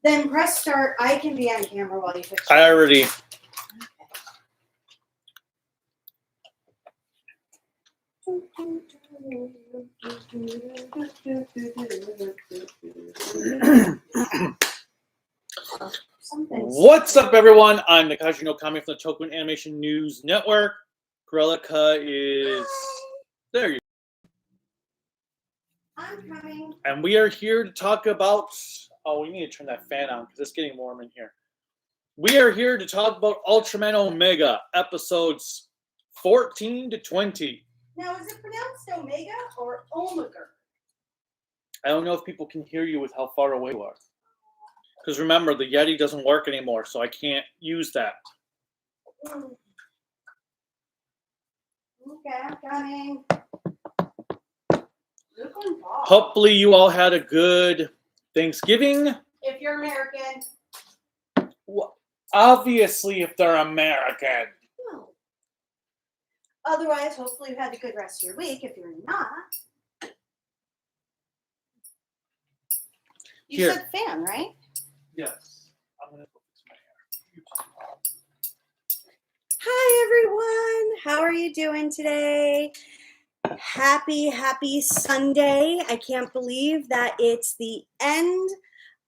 Then press start. I can be on camera while you fix it. I already. What's up, everyone? I'm Nakashi no Kami from the Toku Animation News Network. Cruellica is there. You. I'm coming. And we are here to talk about. Oh, we need to turn that fan on because it's getting warm in here. We are here to talk about Ultraman Omega episodes 14 to 20. Now, is it pronounced Omega or Omega? I don't know if people can hear you with how far away you are. Because remember, the Yeti doesn't work anymore, so I can't use that. Okay, I'm coming. Hopefully you all had a good Thanksgiving. If you're American. Well, obviously, if they're American. No. Otherwise, hopefully you had a good rest of your week. If you're not. You Here. said fan, right? Yes. I'm going to fix my hair. Hi, everyone. How are you doing today? Happy Sunday. I can't believe that it's the end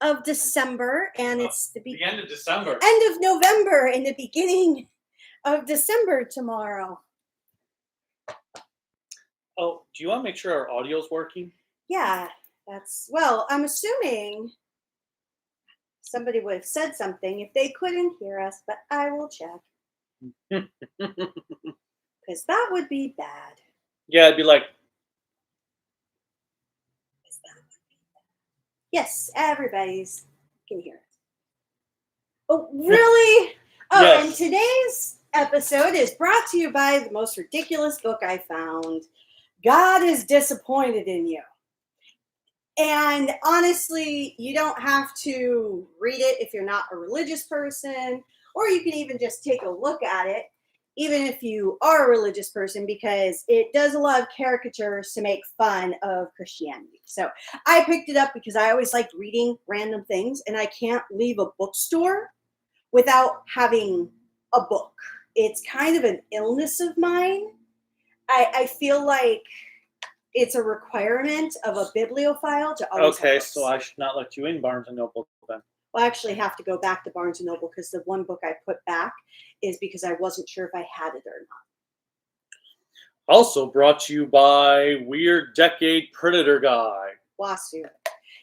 of December and it's the end of December. End of November and the beginning of December tomorrow. Oh, do you want to make sure our audio's working? Yeah, well, I'm assuming somebody would have said something if they couldn't hear us, but I will check. Because that would be bad. Yeah, it'd be like. Yes, everybody's can hear us. Oh, really? Oh, Yes. And today's episode is brought to you by the most ridiculous book I found. God is disappointed in you. And honestly, you don't have to read it if you're not a religious person, or you can even just take a look at it, even if you are a religious person, because it does a lot of caricatures to make fun of Christianity. So I picked it up because I always liked reading random things, and I can't leave a bookstore without having a book. It's kind of an illness of mine. I feel like it's a requirement of a bibliophile to always have books. So I should not let you in Barnes & Noble then. Well, I actually have to go back to Barnes & Noble because the one book I put back is because I wasn't sure if I had it or not. Also brought to you by Weird Decade Predator Guy. Wasu.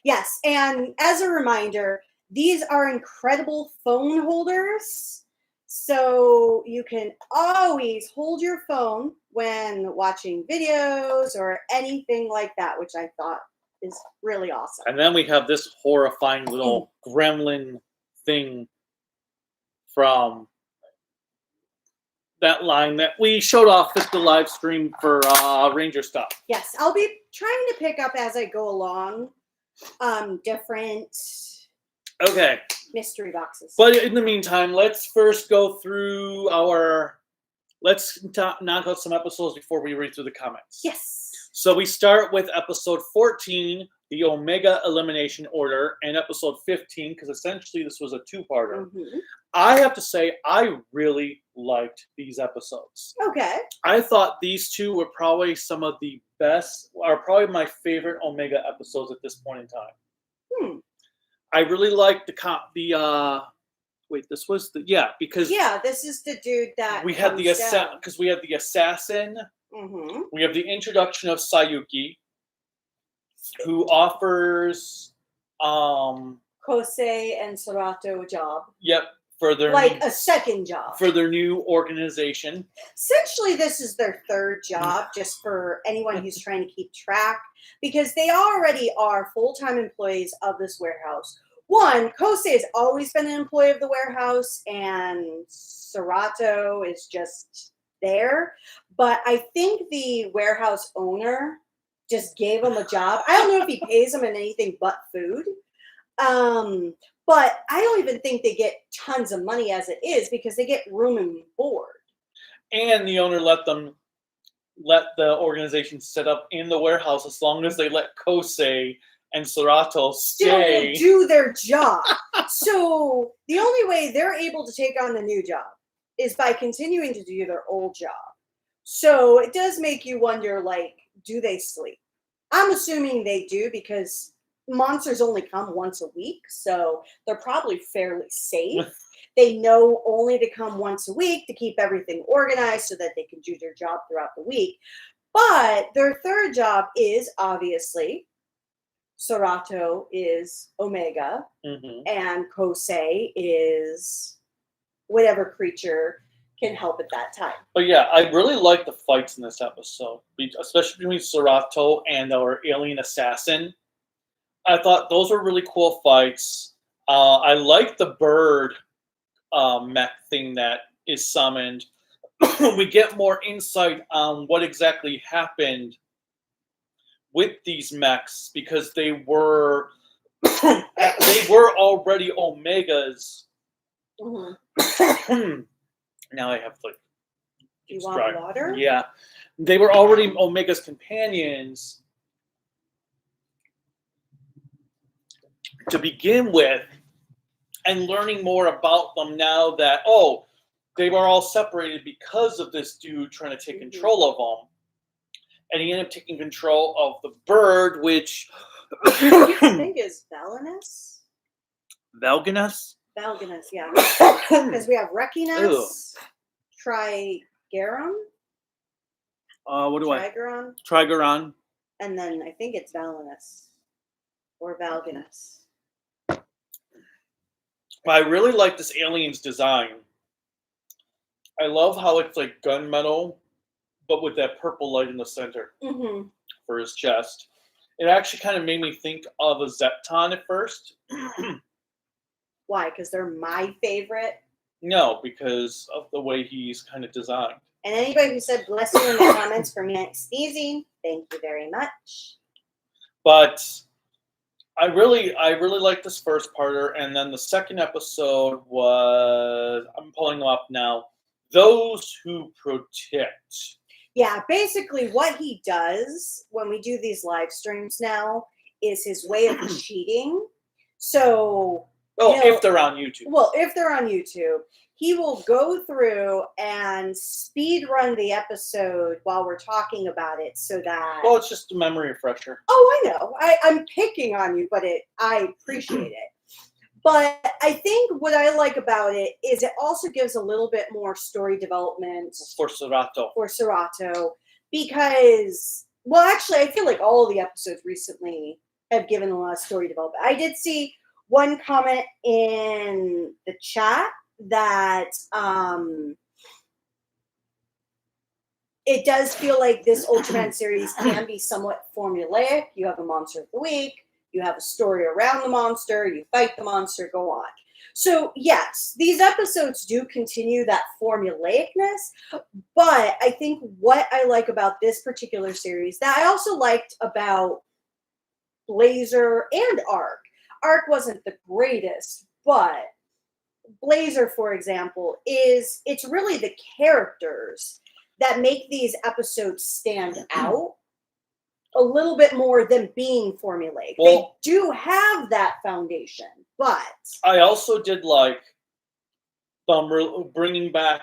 Yes, and as a reminder, these are incredible phone holders. So you can always hold your phone when watching videos or anything like that, which I thought is really awesome. And then we have this horrifying little gremlin thing from that line that we showed off at the live stream for Ranger stuff. Yes, I'll be trying to pick up as I go along different mystery boxes. But in the meantime, let's first go through let's knock out some episodes before we read through the comments. Yes. So we start with episode 14, the Omega Elimination Order, and episode 15, because essentially this was a two-parter. Mm-hmm. I have to say, I really liked these episodes. Okay. I thought these two were probably some of the best, are probably my favorite Omega episodes at this point in time. I really liked this was because this is the dude that we had the assassin. Mm-hmm. We have the introduction of Sayuki, who offers Kosei and Serato a job. Yep, for their a second job for their new organization. Essentially, this is their third job, just for anyone who's trying to keep track, because they already are full-time employees of this warehouse. One, Kosei has always been an employee of the warehouse, and Serato is just there. But I think the warehouse owner just gave him a job. I don't know if he pays him in anything but food. But I don't even think they get tons of money as it is, because they get room and board. And the owner let the organization set up in the warehouse as long as they let Kosei and Serato still stay. do their job. So the only way they're able to take on the new job is by continuing to do their old job. So it does make you wonder, like, do they sleep? I'm assuming they do because monsters only come once a week, so they're probably fairly safe. They know only to come once a week to keep everything organized so that they can do their job throughout the week. But their third job is obviously Serato is Omega, and Kosei is whatever creature can help at that time. But yeah, I really like the fights in this episode, especially between Serato and our alien assassin. I thought those were really cool fights. I like the bird mech thing that is summoned. We get more insight on what exactly happened with these mechs because they were already Omegas. Now I have like. You want water? Yeah, they were already Omega's companions to begin with, and learning more about them now that they were all separated because of this dude trying to take control of them. And he ended up taking control of the bird, which I think is Valinus. Valganus? Valganus, yeah. Because we have Rekinus, Trigarum. What do Trigaron. Trigaron. And then I think it's Valinus or Valganus. I really like this alien's design. I love how it's like gunmetal, but with that purple light in the center for his chest. It actually kind of made me think of a Zepton at first. Why? Because they're my favorite? No, because of the way he's kind of designed. And anybody who said bless you in the comments for me sneezing, thank you very much. But I really like this first parter, and then the second episode was, I'm pulling them up now, Those Who Protect. Yeah, basically what he does when we do these live streams now is his way of cheating. So, if they're on YouTube. Well, if they're on YouTube, he will go through and speed run the episode while we're talking about it so that... Well, it's just a memory refresher. Oh, I know. I'm picking on you, but I appreciate it. But I think what I like about it is it also gives a little bit more story development for Serato. Because, well, actually, I feel like all the episodes recently have given a lot of story development. I did see one comment in the chat that it does feel like this Ultraman series can be somewhat formulaic. You have a monster of the week. You have a story around the monster, you fight the monster, go on. So, yes, these episodes do continue that formulaicness, but I think what I like about this particular series, that I also liked about Blazer and Arc. Arc wasn't the greatest, but Blazer, for example, it's really the characters that make these episodes stand out a little bit more than being formulaic. Well, they do have that foundation, but... I also did like them bringing back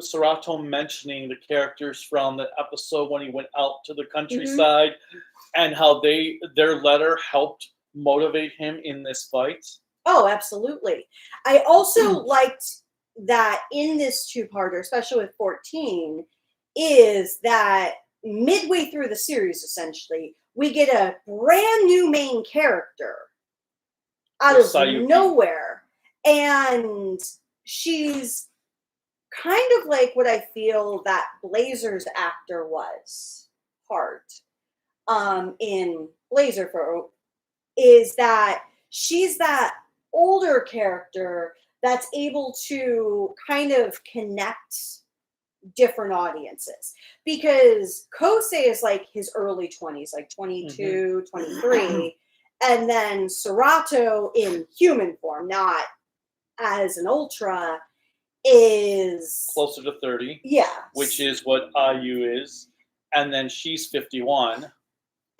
Serato mentioning the characters from the episode when he went out to the countryside and how their letter helped motivate him in this fight. Oh, absolutely. I also liked that in this two-parter, especially with 14, is that midway through the series, essentially, we get a brand new main character out of nowhere. And she's kind of like what I feel that Blazer's actor was, Hart, in Blazer is that she's that older character that's able to kind of connect different audiences, because Kosei is like his early 20s, like 22, 23, and then Serato in human form, not as an Ultra, is closer to 30. Yeah. Which is what Ayu is. And then she's 51.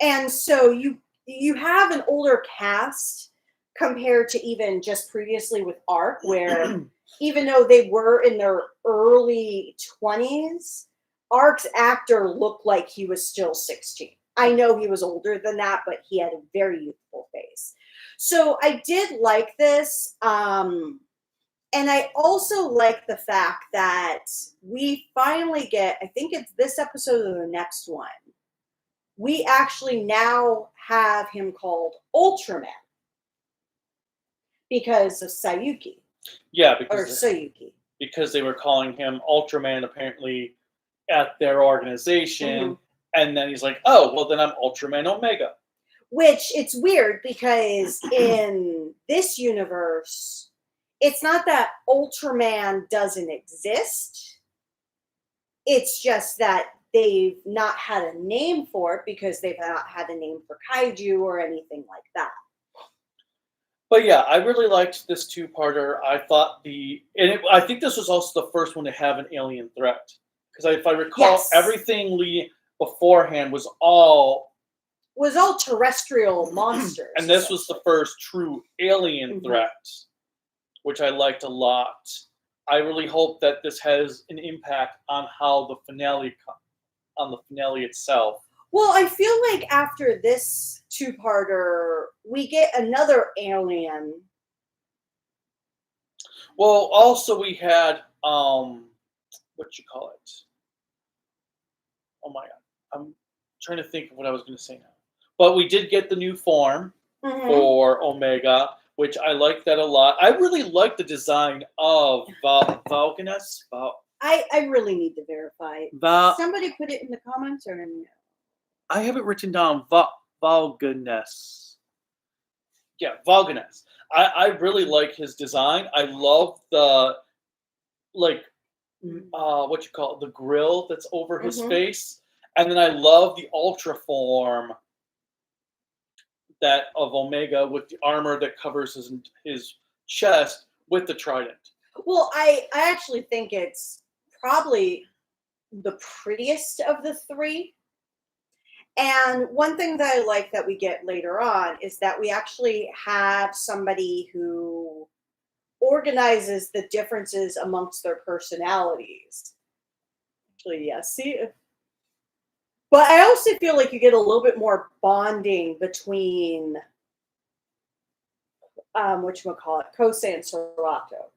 And so you you have an older cast compared to even just previously with Arc, where even though they were in their early 20s, Arc's actor looked like he was still 16. I know he was older than that, but he had a very youthful face. So I did like this. And I also like the fact that we finally get, I think it's this episode or the next one, we actually now have him called Ultraman because of Sayuki. Yeah, Or Sayuki. because they were calling him Ultraman apparently at their organization, and then he's like, "Oh, well then I'm Ultraman Omega." Which it's weird because in this universe, it's not that Ultraman doesn't exist. It's just that they've not had a name for it because they've not had a name for kaiju or anything like that. But yeah, I really liked this two-parter. I thought I think this was also the first one to have an alien threat. Because if I recall, Yes. everything beforehand was all terrestrial monsters. and this was the first true alien threat, which I liked a lot. I really hope that this has an impact on how the finale itself. Well, I feel like after this two-parter, we get another alien. Well, also we had what you call it? Oh my god, I'm trying to think of what I was going to say now. But we did get the new form for Omega, which I like that a lot. I really like the design of Valganus. I really need to verify. Somebody put it in the comments or no? I have it written down. Valganus. Yeah, Valganus. I really like his design. I love the what you call it, the grill that's over his face, and then I love the Ultra form of Omega with the armor that covers his chest with the trident. Well, I actually think it's probably the prettiest of the three. And one thing that I like that we get later on is that we actually have somebody who organizes the differences amongst their personalities. Actually, yeah, see? But I also feel like you get a little bit more bonding between, Kosei and Serato,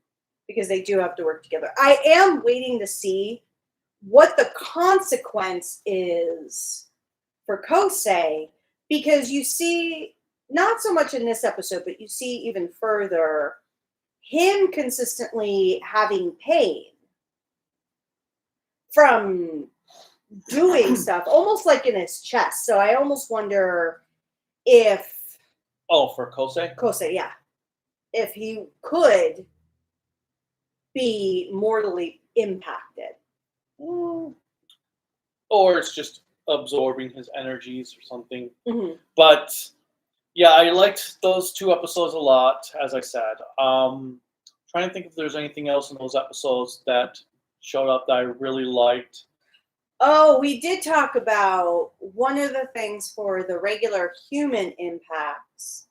because they do have to work together. I am waiting to see what the consequence is for Kosei, because you see, not so much in this episode, but you see even further, him consistently having pain from doing stuff, almost like in his chest. So I almost wonder if... Oh, for Kosei? Kosei, yeah. If he could be mortally impacted. Or it's just absorbing his energies or something. But yeah, I liked those two episodes a lot, as I said. Trying to think if there's anything else in those episodes that showed up that I really liked. Oh, we did talk about one of the things for the regular human impacts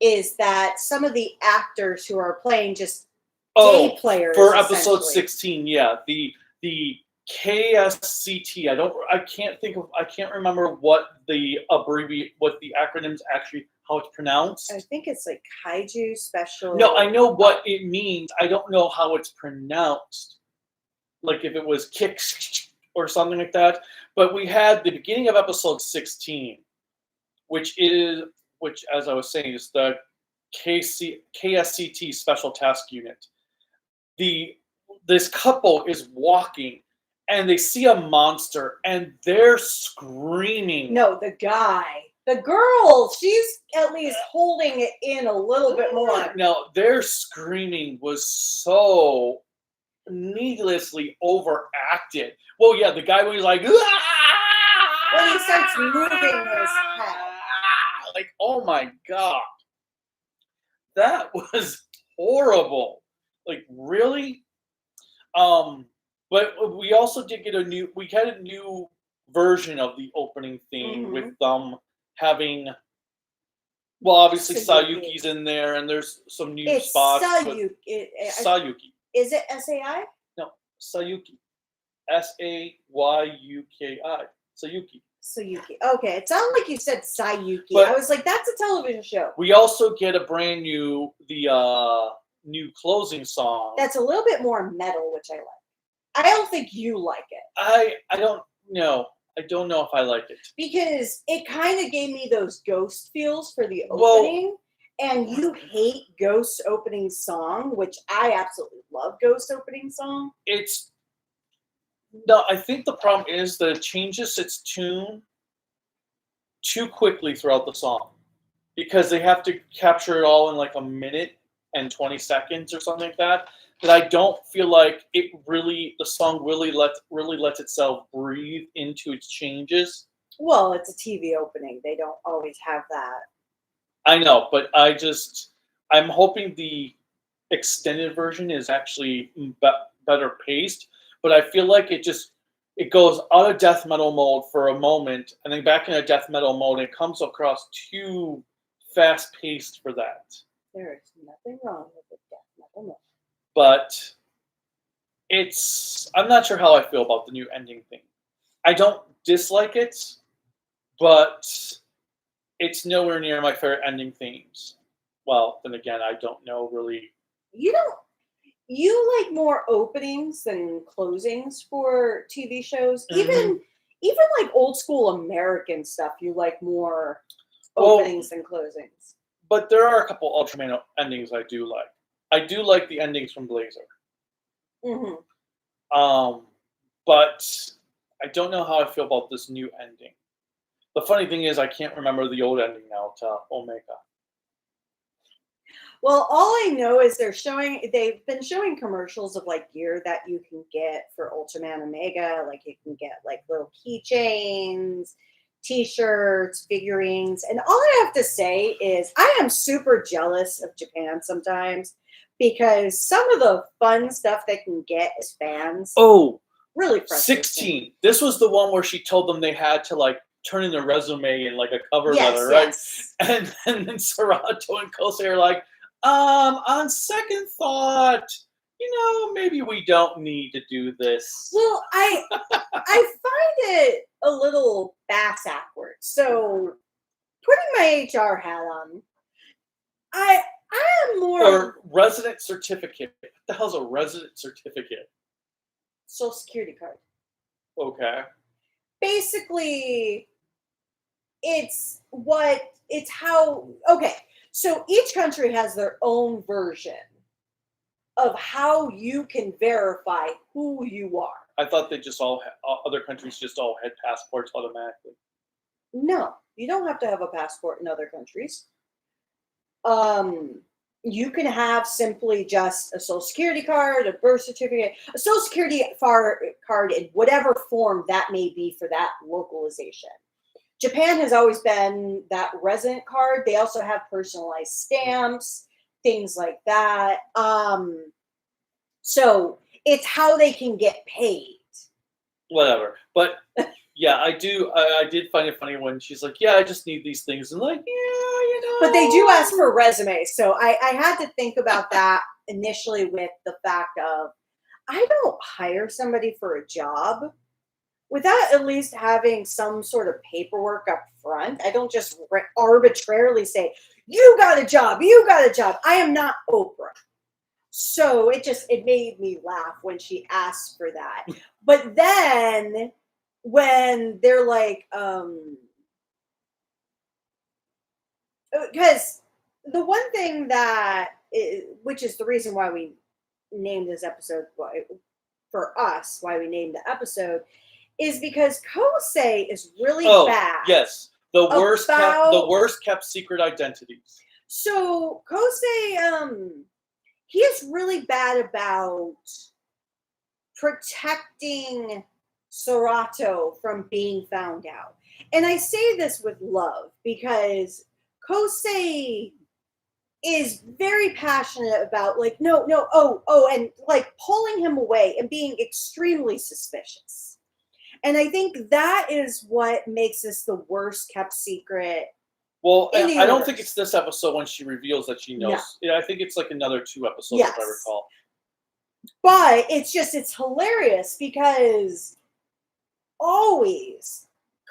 is that some of the actors who are playing just day players for episode 16, yeah, the KSCT. I can't remember what the acronyms actually, how it's pronounced. I think it's like Kaiju Special. No, I know what it means. I don't know how it's pronounced. Like if it was kicks or something like that. But we had the beginning of episode 16, which, as I was saying, is the KSCT Special Task Unit. This couple is walking, and they see a monster, and they're screaming. No, the guy. The girl, she's at least holding it in a little bit more. No, their screaming was so needlessly overacted. Well, yeah, the guy when he's like, "Aah!" When he starts moving his head. Like, oh my god. That was horrible. Like, really? But we also did get a new version of the opening theme with them having Well, obviously Sayuki. Sayuki's in there, and there's some new It's spots. Sayuki. Sayuki. Is it SAI? No, Sayuki. Sayuki. Sayuki. Sayuki. Okay, it sounded like you said Sayuki. But I was like, that's a television show. we also get a brand new new closing song. That's a little bit more metal, which I like. I don't think you like it. I don't know. I don't know if I like it. Because it kind of gave me those Ghost feels for the opening. And you hate Ghost opening song, which I absolutely love Ghost opening song. No, I think the problem is that it changes its tune too quickly throughout the song. Because they have to capture it all in like a minute and 20 seconds or something like that. That I don't feel like the song really lets itself breathe into its changes. Well, it's a TV opening. They don't always have that. I know, but I'm hoping the extended version is actually better paced. But I feel like it goes out of death metal mode for a moment, and then back into death metal mode, and it comes across too fast paced for that. There is nothing wrong with the death metal mode. But I'm not sure how I feel about the new ending thing. I don't dislike it, but it's nowhere near my favorite ending themes. Well, then again, I don't know really. You like more openings than closings for TV shows? Mm-hmm. Even like old school American stuff, you like more openings than closings. But there are a couple Ultraman endings I do like. I do like the endings from Blazer. Mm-hmm. But I don't know how I feel about this new ending. The funny thing is, I can't remember the old ending now to Omega. Well, all I know is they've been showing commercials of like gear that you can get for Ultraman Omega. Like you can get like little keychains, t-shirts, figurines. And all I have to say is I am super jealous of Japan sometimes because some of the fun stuff they can get as fans. Oh, really frustrating. 16. This was the one where she told them they had to like turn in their resume in like a cover letter, right? Yes. And then Serato and Kosei are like, on second thought, maybe we don't need to do this. Well, I find it a little bass-awkward. So, putting my HR hat on, I am more... Or resident certificate. What the hell's a resident certificate? Social Security card. Okay. Basically, okay. So each country has their own version of how you can verify who you are. I thought they other countries just all had passports automatically. No, you don't have to have a passport in other countries. You can have simply just a Social Security card, a birth certificate, a Social Security card in whatever form that may be for that localization. Japan has always been that resident card. They also have personalized stamps, things like that. So it's how they can get paid. Whatever. But yeah, I did find it funny when she's like, yeah, I just need these things. And like, yeah, But they do ask for resumes. So I had to think about that initially with the fact of, I don't hire somebody for a job without at least having some sort of paperwork up front. I don't just arbitrarily say, you got a job, I am not Oprah. So it made me laugh when she asked for that. But then when they're like, because the one thing which is the reason why we named this episode, for us, why we named the episode, is because Kosei is really bad. Yes, the worst kept secret identities. So Kosei, he is really bad about protecting Serato from being found out. And I say this with love because Kosei is very passionate about like, no, and like pulling him away and being extremely suspicious. And I think that is what makes this the worst kept secret Well, in the I don't think universe. it's this episode when she reveals that she knows. No. Yeah, I think it's like another 2 episodes, if I Yes. recall. But it's hilarious because always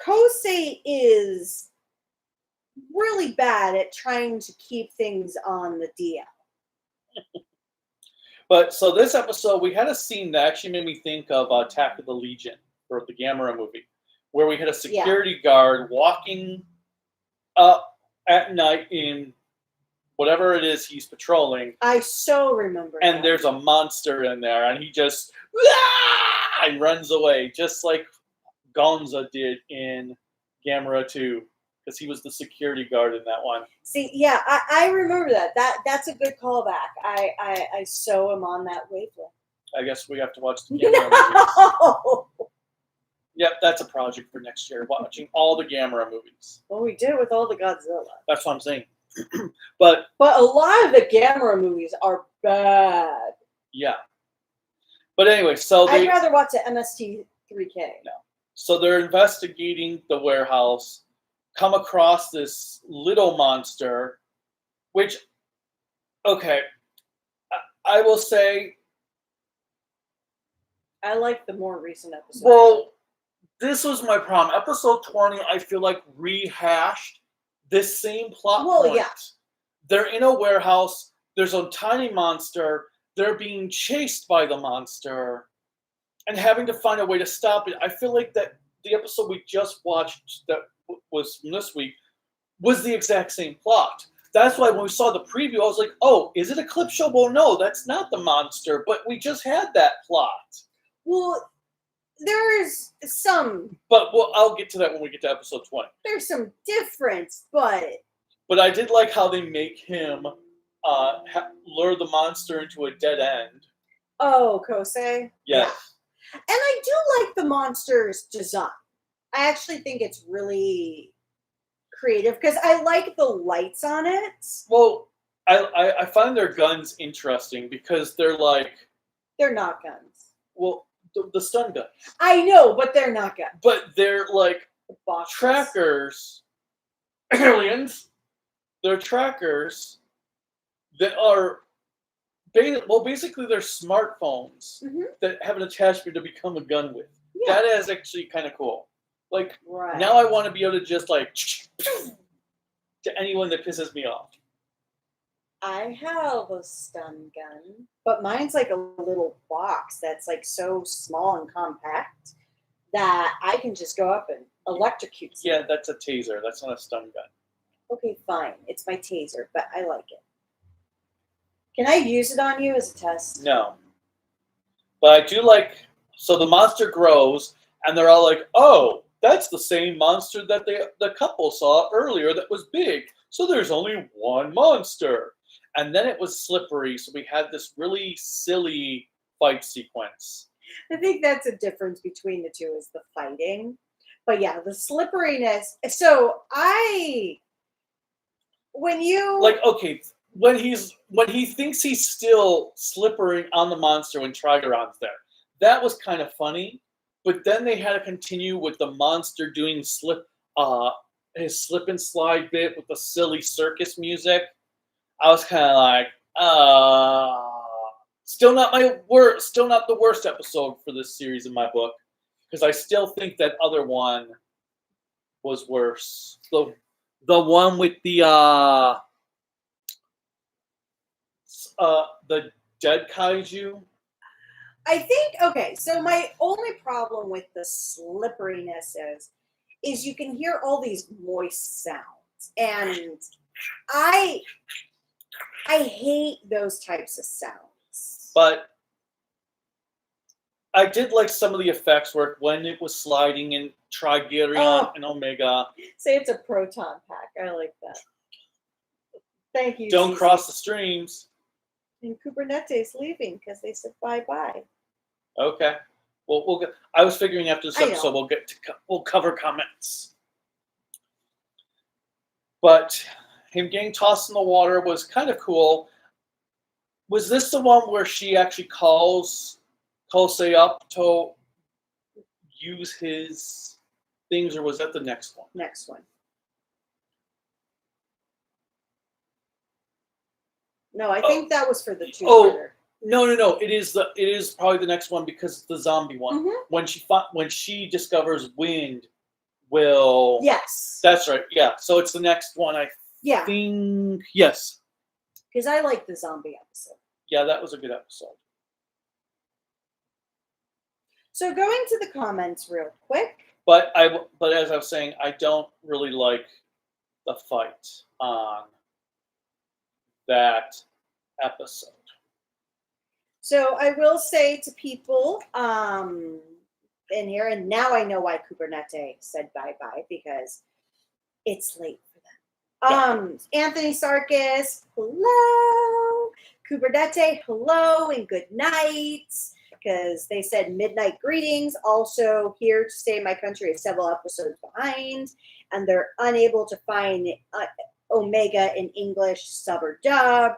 Kosei is really bad at trying to keep things on the DL. But so this episode, we had a scene that actually made me think of Attack of the Legion, or the Gamera movie, where we had a security guard walking up at night in whatever it is he's patrolling. I so remember and that. There's a monster in there, and he just and runs away, just like Gonza did in Gamera 2, because he was the security guard in that one. See, yeah, I remember that. That's a good callback. I so am on that wavelength. I guess we have to watch the Gamera movies. No! Yep, that's a project for next year, watching all the Gamera movies. Well, we did with all the Godzilla. That's what I'm saying. But a lot of the Gamera movies are bad. Yeah. But anyway, so I'd rather watch the MST3K. No. So they're investigating the warehouse, come across this little monster, which, okay, I will say, I like the more recent episodes. well, this was my problem. Episode 20, I feel like rehashed this same plot point. Yeah. They're in a warehouse. There's a tiny monster. They're being chased by the monster and having to find a way to stop it. I feel like that the episode we just watched that was from this week was the exact same plot. That's why when we saw the preview, I was like, oh, is it a clip show? Well, no, that's not the monster, but we just had that plot. Well, there's some... But I'll get to that when we get to episode 20. There's some difference, but... But I did like how they make him lure the monster into a dead end. Oh, Kosei? Yes. Yeah. And I do like the monster's design. I actually think it's really creative because I like the lights on it. Well, I find their guns interesting because they're like... They're not guns. Well, the stun guns. I know, but they're not guns. But they're like trackers. Aliens. They're trackers that are... Well, basically, they're smartphones that have an attachment to become a gun with. Yeah. That is actually kind of cool. Like, now I want to be able to just, like, to anyone that pisses me off. I have a stun gun, but mine's like a little box that's, like, so small and compact that I can just go up and electrocute someone. Yeah, that's a taser. That's not a stun gun. Okay, fine. It's my taser, but I like it. Can I use it on you as a test? No. But I do like... So the monster grows, and they're all like, oh, that's the same monster that the couple saw earlier that was big. So there's only one monster. And then it was slippery, so we had this really silly fight sequence. I think that's a difference between the two is the fighting. But yeah, the slipperiness. So when you... Like, okay... When he thinks he's still slippering on the monster when Trigoron's there, that was kind of funny. But then they had to continue with the monster doing his slip and slide bit with the silly circus music. I was kind of like, still not the worst episode for this series in my book, because I still think that other one was worse. The one with the dead kaiju. I think, okay, so my only problem with the slipperiness is you can hear all these moist sounds, and I hate those types of sounds. But I did like some of the effects work when it was sliding in Trigerion and Omega. Say it's a proton pack. I like that. Thank you. Don't cross the streams. And Kubernetes leaving because they said bye-bye. Okay. Well, we'll get. I was figuring after this episode we'll cover comments. But him getting tossed in the water was kind of cool. Was this the one where she actually calls Kosei up to use his things, or was that the next one? Next one. No, I think that was for the two. Oh, no. It is probably the next one because it's the zombie one. Mm-hmm. When she discovers wind will. Yes. That's right. Yeah. So it's the next one. I think yes. Because I like the zombie episode. Yeah, that was a good episode. So going to the comments real quick. But as I was saying, I don't really like the fight on that episode. So I will say to people in here, and now I know why Kubernetes said bye-bye, because it's late for them. Anthony Sarkis, hello. Kubernetes, hello and good night. Because they said midnight greetings. Also, here to stay in my country is several episodes behind, and they're unable to find Omega in English sub or dub.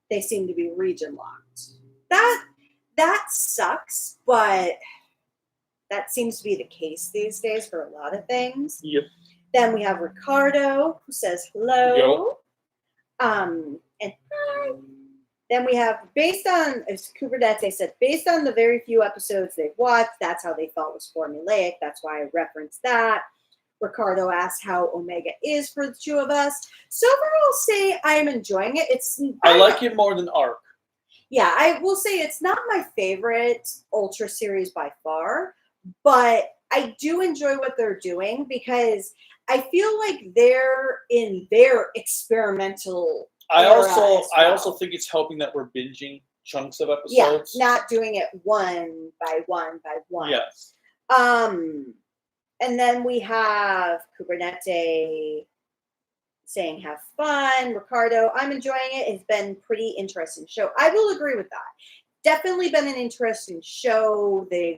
They seem to be region locked. That sucks, but that seems to be the case these days for a lot of things. Yep. Then we have Ricardo, who says hello. Yo. And hi. Then we have, as Kubernetes said, based on the very few episodes they've watched, that's how they felt was formulaic. That's why I referenced that. Ricardo asked how Omega is for the two of us. So far, I'll say I'm enjoying it. I like it more than Arc. Yeah, I will say it's not my favorite Ultra series by far, but I do enjoy what they're doing because I feel like they're in their experimental. I also think it's helping that we're binging chunks of episodes. Yeah, not doing it one by one by one. Yes. And then we have Kubernetes saying have fun. Ricardo, I'm enjoying it. It's been pretty interesting show. I will agree with that. Definitely been an interesting show. They've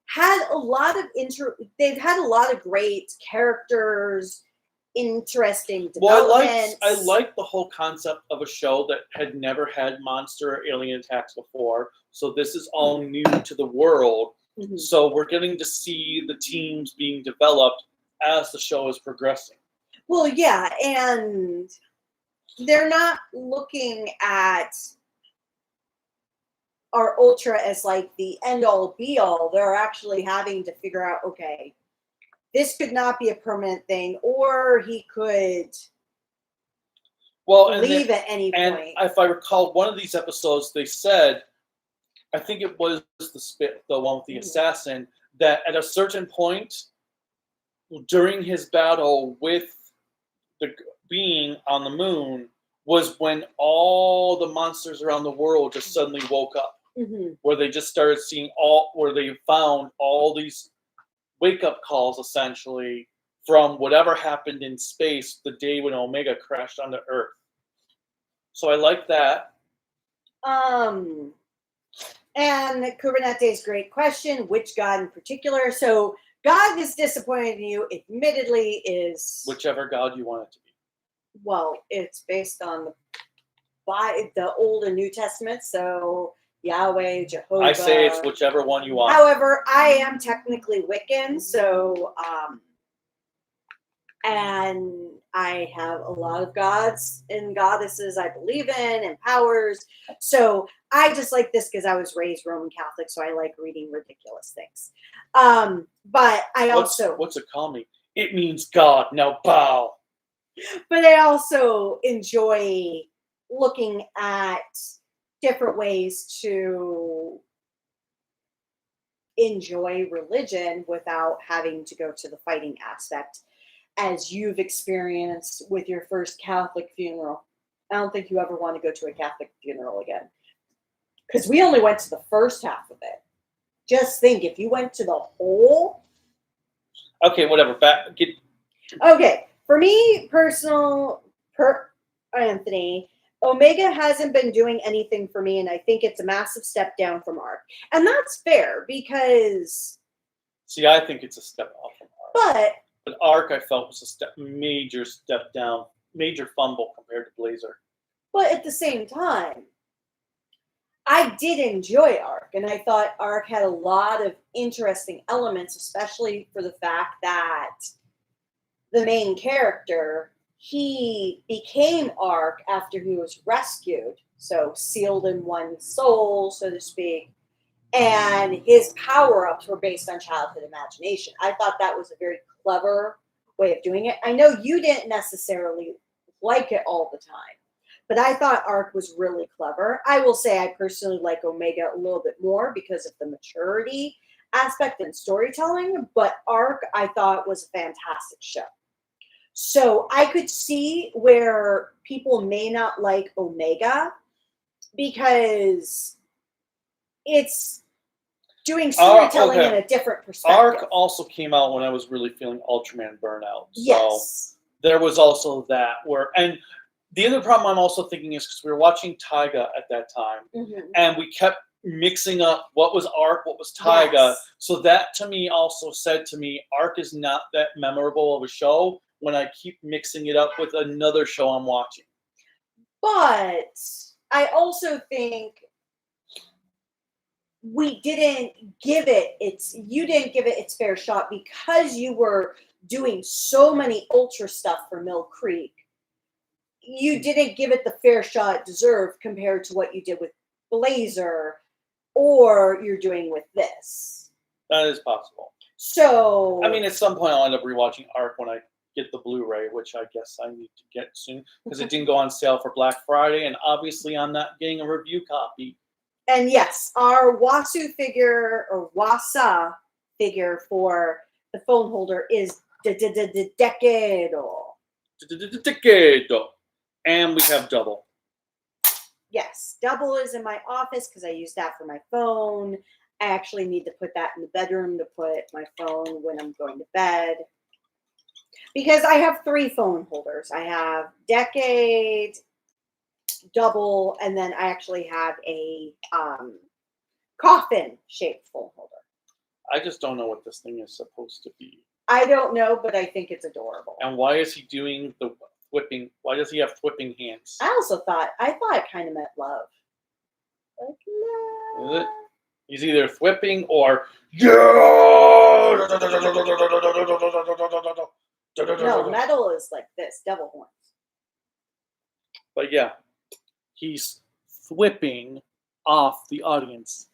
had a lot of great characters. Interesting developments. I like the whole concept of a show that had never had monster or alien attacks before. So this is all new to the world. Mm-hmm. So we're getting to see the teams being developed as the show is progressing. Well, yeah, and they're not looking at our Ultra as like the end-all be-all. They're actually having to figure out, okay, this could not be a permanent thing, or he could leave at any point. And if I recall, one of these episodes, they said, I think it was the one with the assassin, that at a certain point during his battle with the being on the moon was when all the monsters around the world just suddenly woke up, where they just started seeing where they found all these wake-up calls, essentially, from whatever happened in space the day when Omega crashed onto Earth. So I like that. And Kubernetes, great question. Which god in particular? So God is disappointed in you, admittedly, is... Whichever god you want it to be. Well, it's based on the Old and New Testament, so... Yahweh, Jehovah. I say it's whichever one you want. However, I am technically Wiccan, so and I have a lot of gods and goddesses I believe in and powers. So I just like this because I was raised Roman Catholic, so I like reading ridiculous things. But I also what's it call me? It means God. Now bow. But I also enjoy looking at different ways to enjoy religion without having to go to the fighting aspect, as you've experienced with your first Catholic funeral. I don't think you ever want to go to a Catholic funeral again, because we only went to the first half of it. Just think, if you went to the whole... Okay, whatever. Okay, for me, Anthony, Omega hasn't been doing anything for me, and I think it's a massive step down from Arc. And that's fair, because... See, I think it's a step off from Arc. But Arc, I felt, was a major step down, major fumble compared to Blazer. But at the same time, I did enjoy Arc, and I thought Arc had a lot of interesting elements, especially for the fact that the main character... He became Arc after he was rescued. so sealed in one soul, so to speak. And his power-ups were based on childhood imagination. I thought that was a very clever way of doing it. I know you didn't necessarily like it all the time, but I thought Arc was really clever. I will say I personally like Omega a little bit more because of the maturity aspect and storytelling, but Arc I thought was a fantastic show. So I could see where people may not like Omega because it's doing storytelling in a different perspective. Arc also came out when I was really feeling Ultraman burnout. So yes. There was also that where, and the other problem I'm also thinking is because we were watching Taiga at that time, and we kept mixing up what was Arc, what was Taiga. Yes. So that to me also said to me, Arc is not that memorable of a show when I keep mixing it up with another show I'm watching. But I also think you didn't give it its fair shot because you were doing so many Ultra stuff for Mill Creek. You didn't give it the fair shot it deserved compared to what you did with Blazer or you're doing with this. That is possible. So I mean, at some point I'll end up rewatching Arc when I get the Blu-ray, which I guess I need to get soon because it didn't go on sale for Black Friday, and obviously I'm not getting a review copy. And yes, our Wasu figure or Wasa figure for the phone holder is Decado. Decado. And we have Double. Yes, Double is in my office because I use that for my phone. I actually need to put that in the bedroom to put my phone when I'm going to bed. Because I have 3 phone holders. I have Decade, Double, and then I actually have a coffin-shaped phone holder. I just don't know what this thing is supposed to be. I don't know, but I think it's adorable. And why is he doing the whipping? Why does he have whipping hands? I thought it kind of meant love. Like, love. Is it? He's either whipping or no, metal is like this, devil horns. But yeah, he's whipping off the audience.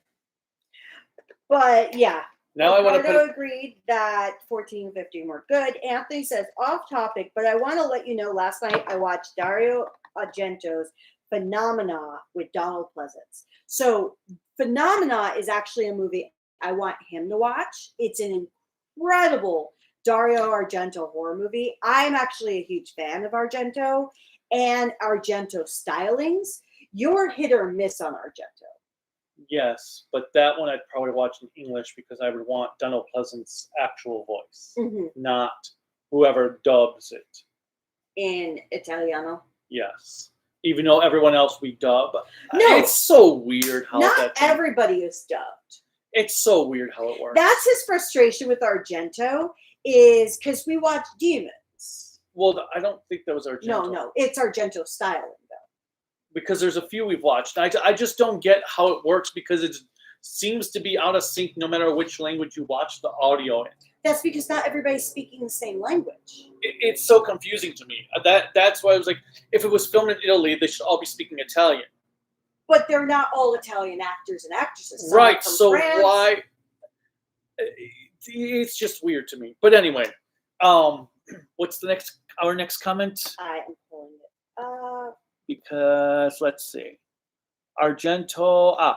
But yeah. Now I want to agreed that 14 and 15 were good. Anthony says, off topic, but I want to let you know last night I watched Dario Argento's Phenomena with Donald Pleasance. So Phenomena is actually a movie I want him to watch. It's an incredible Dario Argento horror movie. I'm actually a huge fan of Argento and Argento stylings. You're hit or miss on Argento. Yes, but that one I'd probably watch in English because I would want Donald Pleasance's actual voice, not whoever dubs it. In Italiano? Yes. Even though everyone else we dub. No. It's so weird how not everybody is dubbed. It's so weird how it works. That's his frustration with Argento is because we watch Demons. Well, I don't think that was Argento. No, it's Argento styling though. Because there's a few we've watched. I just don't get how it works because it seems to be out of sync no matter which language you watch the audio in. That's because not everybody's speaking the same language. It's so confusing to me. That's why I was like, if it was filmed in Italy, they should all be speaking Italian. But they're not all Italian actors and actresses. Some right, so France. Why? It's just weird to me. But anyway, what's our next comment? I am pulling it up. Because, let's see. Argento,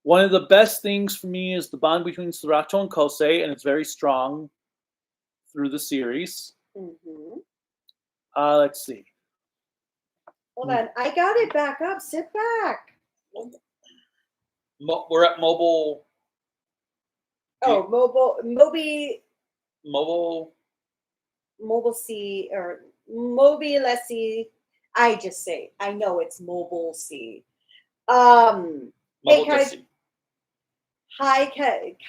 one of the best things for me is the bond between Serato and Kosei, and it's very strong through the series. Let's see. Hold on. I got it back up. Sit back. We're at mobile. Oh, Mobile C or Mobile C. I just say, I know it's Mobile C. Hey, hi,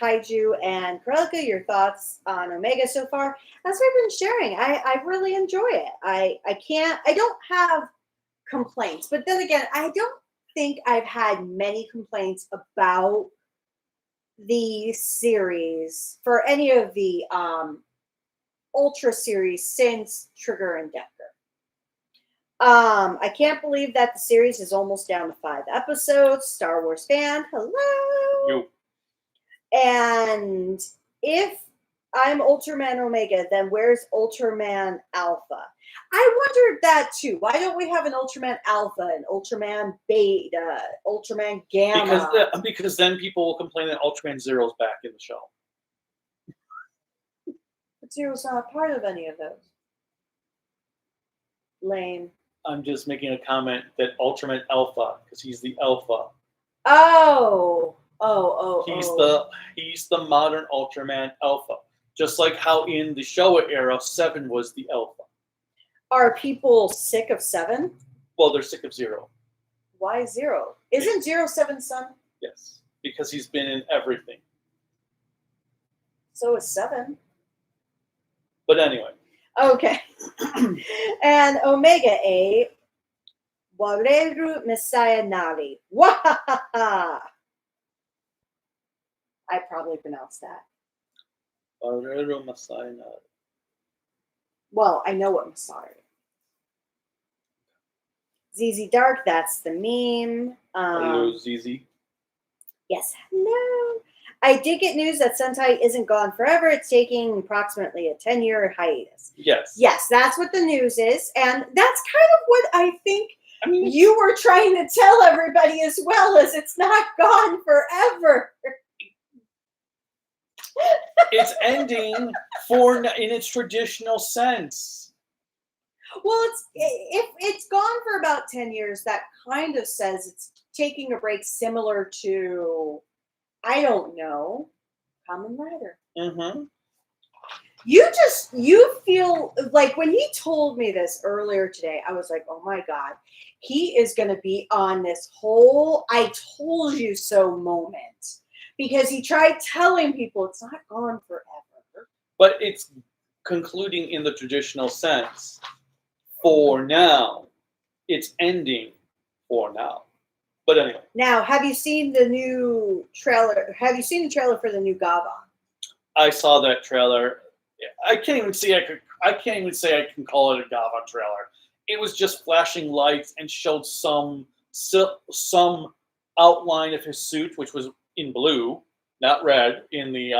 Kaiju and Cruellica, your thoughts on Omega so far? As we've been sharing, I really enjoy it. I don't have complaints, but then again, I don't think I've had many complaints about the series for any of the Ultra series since Trigger and Decker. I can't believe that the series is almost down to 5 episodes. Star Wars fan, hello. You. And if I'm Ultraman Omega, then where's Ultraman Alpha? I wondered that too. Why don't we have an Ultraman Alpha, an Ultraman Beta, Ultraman Gamma? Because then people will complain that Ultraman Zero's back in the show. But Zero's not part of any of those. Lame. I'm just making a comment that Ultraman Alpha, because he's the Alpha. Oh. He's the modern Ultraman Alpha. Just like how in the Showa era, 7 was the Alpha. Are people sick of 7? Well, they're sick of 0. Why 0? Isn't 0 7's son? Yes, because he's been in everything. So is 7. But anyway. Okay. And Omega A. Wareru Messiah Nari. Wahaha! I probably pronounced that. Wareru Messiah Nari. Well, I know what Messiah is. ZZ Dark, that's the meme. Hello, ZZ. Yes, hello. I did get news that Sentai isn't gone forever. It's taking approximately a 10-year hiatus. Yes. Yes, that's what the news is. And that's kind of what I think mean, you were trying to tell everybody as well, as it's not gone forever. It's ending in its traditional sense. Well, if it's gone for about 10 years, that kind of says it's taking a break similar to, I don't know, Kamen Rider. Mm-hmm. You feel like when he told me this earlier today, I was like, oh my God, he is going to be on this whole I told you so moment. Because he tried telling people it's not gone forever. But it's concluding in the traditional sense. For now. It's ending for now. But anyway. Now, have you seen the new trailer? Have you seen the trailer for the new Gavan? I saw that trailer. I can't even say I can call it a Gavan trailer. It was just flashing lights and showed some outline of his suit, which was in blue, not red. In the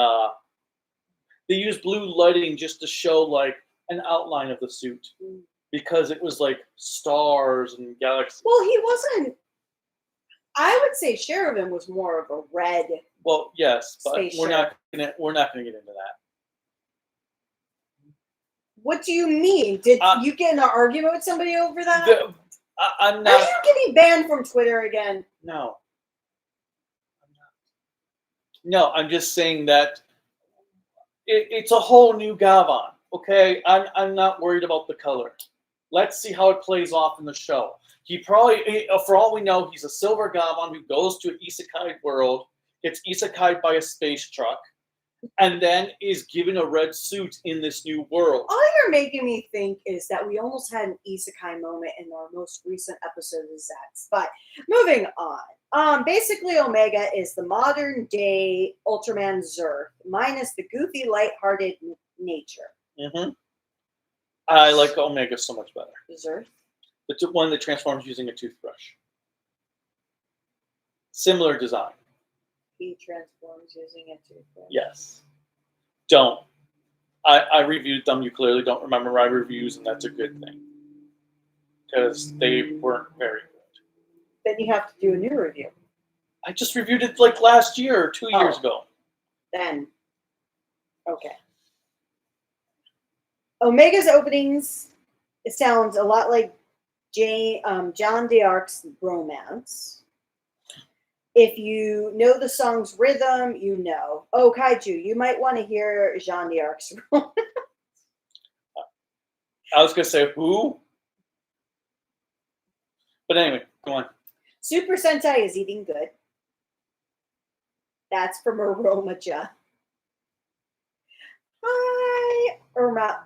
they used blue lighting just to show like an outline of the suit because it was like stars and galaxies. Well, he wasn't. I would say Sheridan was more of a red. Well, yes, but spaceship. we're not gonna get into that. What do you mean? Did you get in an argument with somebody over that? I'm not. Are you getting banned from Twitter again? No. I'm not. No, I'm just saying that it's a whole new Gavan. Okay, I'm not worried about the color. Let's see how it plays off in the show. He probably, for all we know, he's a silver Gavan who goes to an isekai world, gets isekai'd by a space truck, and then is given a red suit in this new world. All you're making me think is that we almost had an isekai moment in our most recent episode of Zets. But moving on. Basically, Omega is the modern day Ultraman Zerth, minus the goofy, lighthearted nature. Mm-hmm. I like Omega so much better. Zerth? The one that transforms using a toothbrush. Similar design. He transforms using a toothbrush. Yes. Don't. I reviewed them. You clearly don't remember my reviews, and that's a good thing. Because they weren't very good. Then you have to do a new review. I just reviewed it like last year or 2 years ago. Then, okay. Omega's openings, it sounds a lot like John d'Arc's Romance. If you know the song's rhythm, you know. Oh, Kaiju, you might want to hear Jean d'Arc's Romance. I was going to say, who? But anyway, go on. Super Sentai is eating good. That's from Aromaja. Hi, Aromalja.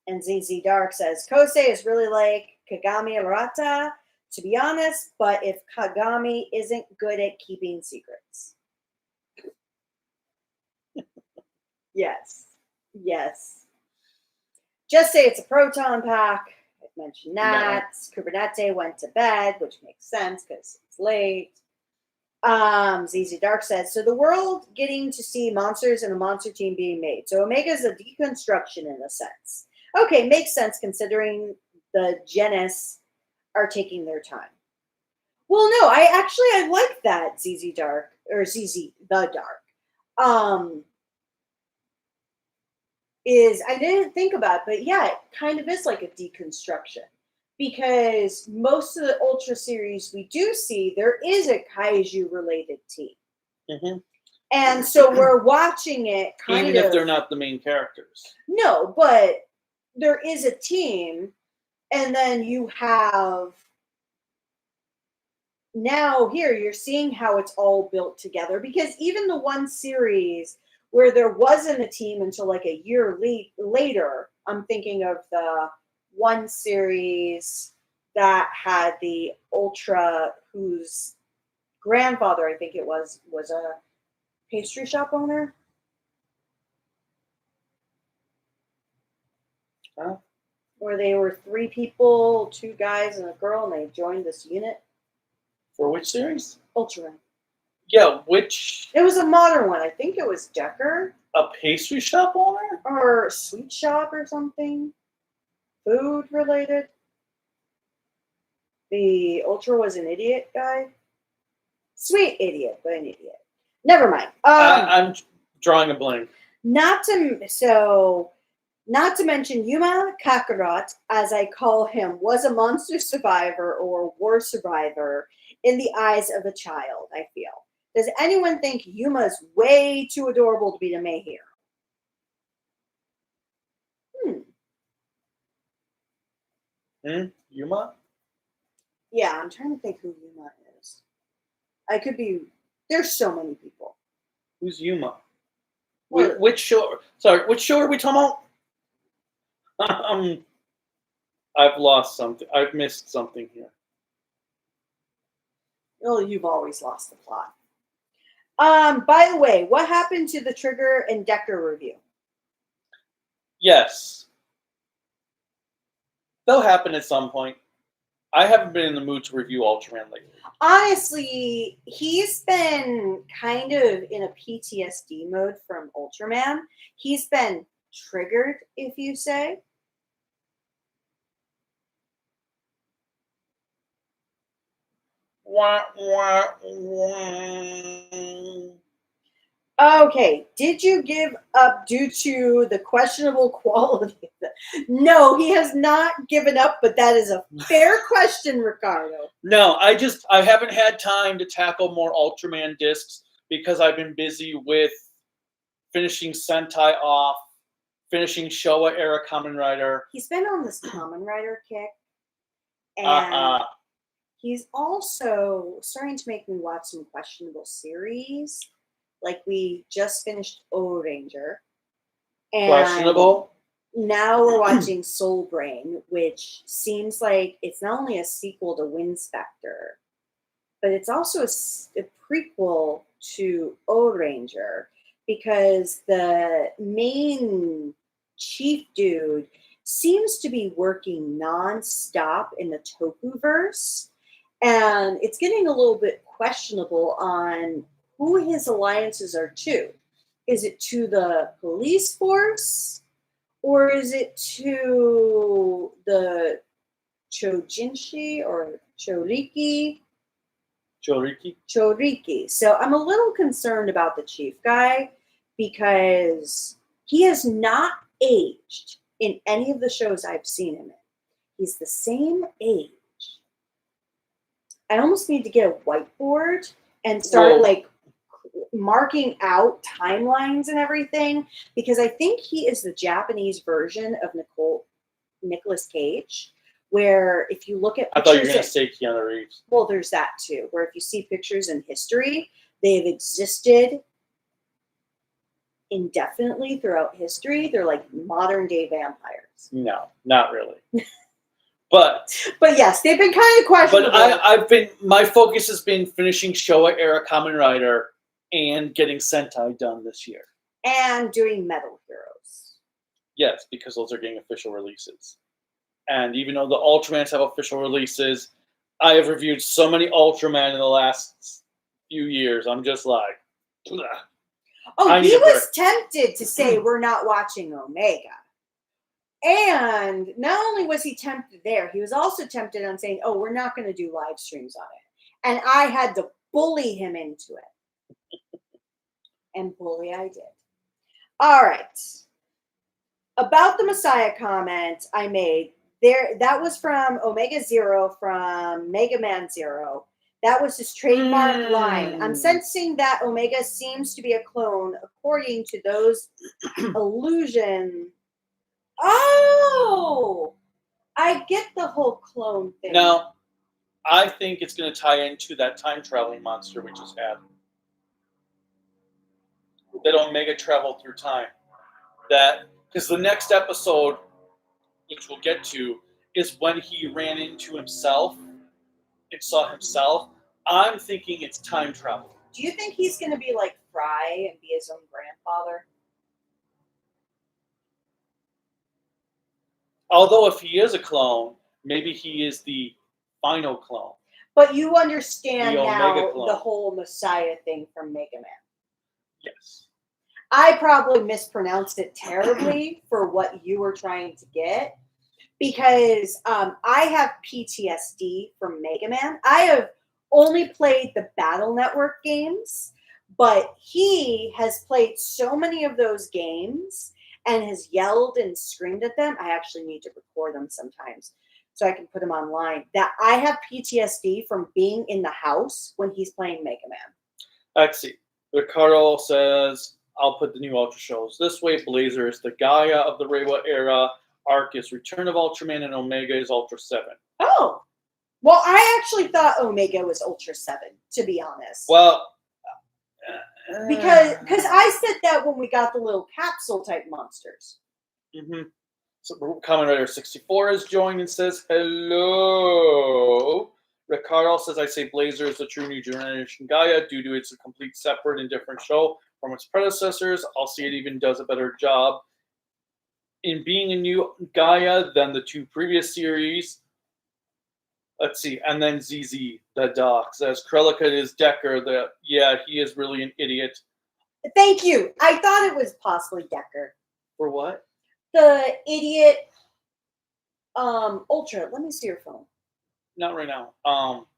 And ZZ Dark says, Kosei is really like Kagami Arata, to be honest, but if Kagami isn't good at keeping secrets. Yes. just say it's a proton pack. I've mentioned that. Kubernetes went to bed, which makes sense because it's late. ZZ Dark says, so the world getting to see monsters and a monster team being made. So Omega's a deconstruction in a sense. Okay, makes sense considering the genus are taking their time. Well, no, I like that ZZ Dark, or ZZ the Dark. I didn't think about it, but yeah, it kind of is like a deconstruction. Because most of the Ultra series we do see, there is a kaiju-related team. Mm-hmm. And so we're watching it kind of... Even if they're not the main characters. No, but there is a team, and then you have... Now here, you're seeing how it's all built together. Because even the one series where there wasn't a team until like a year later, I'm thinking of the one series that had the Ultra, whose grandfather, I think it was a pastry shop owner. Huh? Where they were 3 people, 2 guys and a girl, and they joined this unit. For which series? Ultraman. Yeah, which? It was a modern one. I think it was Decker. A pastry shop owner? Or sweet shop or something. Food related. The Ultra was an idiot guy. Sweet idiot, but an idiot. Never mind. I'm drawing a blank. Not to mention Yuma Kakarot, as I call him, was a monster survivor or war survivor in the eyes of a child, I feel. Does anyone think Yuma's way too adorable to be the main hero? Yuma? Yeah, I'm trying to think who Yuma is. I could be... There's so many people. Who's Yuma? Well, Which show? Sorry, which show are we talking about? I've lost something. I've missed something here. Well, you've always lost the plot. By the way, what happened to the Trigger and Decker review? Yes. They'll happen at some point. I haven't been in the mood to review Ultraman lately. Honestly, he's been kind of in a PTSD mode from Ultraman. He's been triggered, if you say. Wah, wah, wah. Okay, did you give up due to the questionable quality of it? No, he has not given up, but that is a fair question, Ricardo. No, I haven't had time to tackle more Ultraman discs because I've been busy with finishing Sentai off, finishing Showa era Kamen Rider. He's been on this Kamen Rider kick, and he's also starting to make me watch some questionable series. Like we just finished O Ranger. And questionable? Now we're watching Soul Brain, which seems like it's not only a sequel to Winspector, but it's also a prequel to O Ranger, because the main chief dude seems to be working non-stop in the Tokuverse, and it's getting a little bit questionable on who his alliances are to. Is it to the police force, or is it to the Chojinshi or Choriki? Choriki. So I'm a little concerned about the chief guy because he has not aged in any of the shows I've seen him in. He's the same age. I almost need to get a whiteboard and start marking out timelines and everything, because I think he is the Japanese version of Nicolas Cage, where if you look at I thought you were going to say Keanu Reeves. Well, there's that too, where if you see pictures in history, they have existed indefinitely throughout history. They're like modern day vampires. No, not really. But yes, they've been kind of questionable. But my focus has been finishing Showa era Kamen Rider and getting Sentai done this year. And doing Metal Heroes. Yes, because those are getting official releases. And even though the Ultramans have official releases, I have reviewed so many Ultraman in the last few years. I'm just like, ugh. Oh, he was tempted to say we're not watching Omega. And not only was he tempted there, he was also tempted on saying, oh, we're not going to do live streams on it. And I had to bully him into it. And bully I did. All right. About the Messiah comment I made, that was from Omega Zero from Mega Man Zero. That was his trademark line. I'm sensing that Omega seems to be a clone according to those illusion. Oh, I get the whole clone thing. Now, I think it's going to tie into that time traveling monster we just had. That Omega traveled through time. That because the next episode, which we'll get to, is when he ran into himself and saw himself. I'm thinking it's time travel. Do you think he's going to be like Fry and be his own grandfather? Although if he is a clone, maybe he is the final clone. But you understand now clone. The whole Messiah thing from Mega Man. Yes. I probably mispronounced it terribly for what you were trying to get. Because I have PTSD from Mega Man. I have only played the Battle Network games, but he has played so many of those games and has yelled and screamed at them. I actually need to record them sometimes so I can put them online. That I have PTSD from being in the house when he's playing Mega Man. Let's see. Ricardo says, I'll put the new Ultra shows this way. Blazer is the Gaia of the Reiwa era. Arc is Return of Ultraman, and Omega is Ultra 7. Oh. Well, I actually thought Omega was Ultra 7, to be honest. Well, because I said that when we got the little capsule type monsters. Mm-hmm. So Kamen Rider 64 has joined and says, hello. Ricardo says, I say Blazer is the true new generation Gaia due to it's a complete separate and different show from its predecessors. I'll see it even does a better job in being a new Gaia than the two previous series. Let's see. And then ZZ, the doc, says Cruellica is Decker. Yeah, he is really an idiot. Thank you. I thought it was possibly Decker. For what? The idiot Ultra. Let me see your phone. Not right now.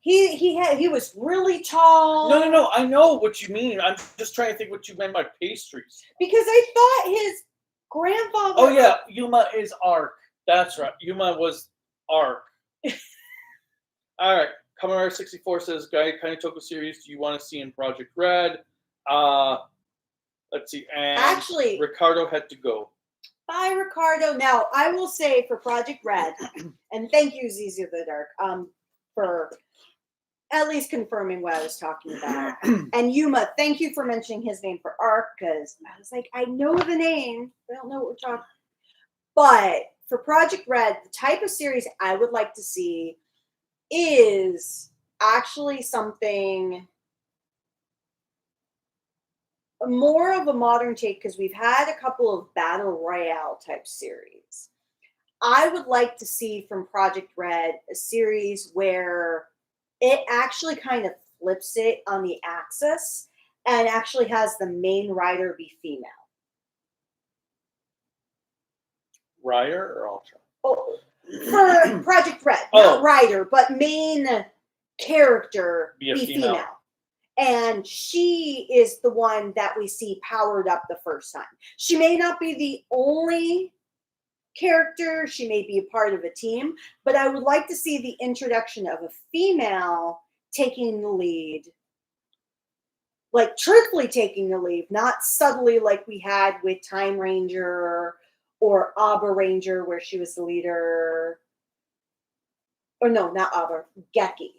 He was really tall. No. I know what you mean. I'm just trying to think what you meant by pastries. Because I thought his grandfather. Oh yeah, Yuma is Arc. That's right. Yuma was Arc. All right. Kamen Rider 64 says, "Guy kind of Toku series. Do you want to see in Project Red?" Let's see. And actually, Ricardo had to go. Bye, Ricardo. Now I will say for Project Red, and thank you, ZZ of the Dark, for at least confirming what I was talking about. And Yuma, thank you for mentioning his name for Arc, because I was like, I know the name, I don't know what we're talking. But for Project Red, the type of series I would like to see is actually something more of a modern take, because we've had a couple of battle royale type series. I would like to see from Project Red a series where it actually kind of flips it on the axis and actually has the main rider be female. Rider or Ultra? Oh, for Project Red, not rider, but main character be female. And she is the one that we see powered up the first time. She may not be the only character. She may be a part of a team. But I would like to see the introduction of a female taking the lead. Like, truthfully taking the lead. Not subtly like we had with Time Ranger or Abba Ranger, where she was the leader. Or no, not Abba. Geki.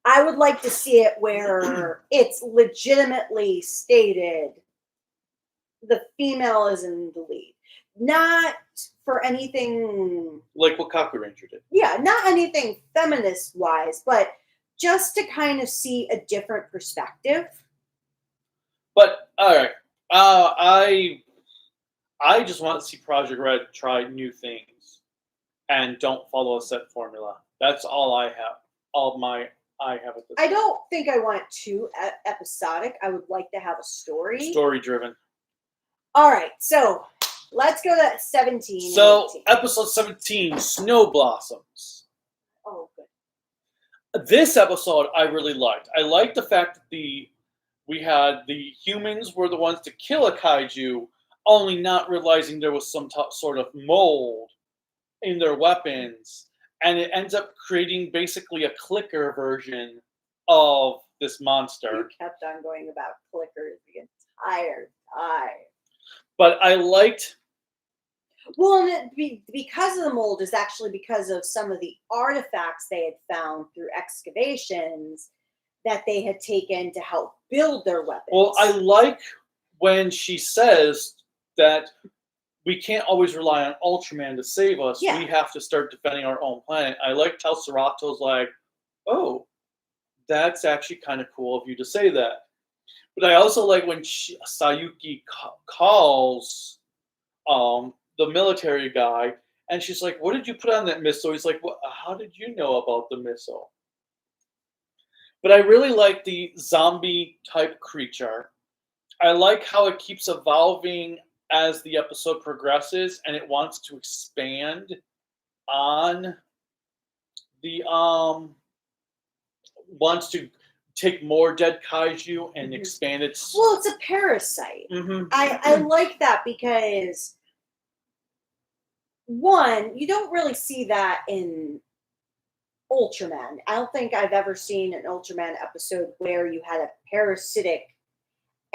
I would like to see it where it's legitimately stated the female is in the lead. Not for anything... like what Kaku Ranger did. Yeah, not anything feminist-wise, but just to kind of see a different perspective. But, all right. I just want to see Project Red try new things and don't follow a set formula. That's all I have. I have at this I don't think I want it too episodic. I would like to have a story. Story driven. All right, so let's go to 17. So, 18. episode 17, Snow Blossoms. Oh, good. This episode I really liked. I liked the fact that we had the humans were the ones to kill a kaiju, only not realizing there was some sort of mold in their weapons, and it ends up creating basically a clicker version of this monster. You kept on going about clickers the entire time. But I liked... Well, and because of the mold is actually because of some of the artifacts they had found through excavations that they had taken to help build their weapons. Well, I like when she says that we can't always rely on Ultraman to save us. Yeah. We have to start defending our own planet. I liked how Sarato's like, oh, that's actually kind of cool of you to say that. But I also like when Sayuki calls the military guy, and she's like, what did you put on that missile? He's like, well, how did you know about the missile? But I really like the zombie-type creature. I like how it keeps evolving as the episode progresses, and it wants to expand on the wants to take more dead kaiju and expand its... Well, it's a parasite. I like that because, one, you don't really see that in Ultraman. I don't think I've ever seen an Ultraman episode where you had a parasitic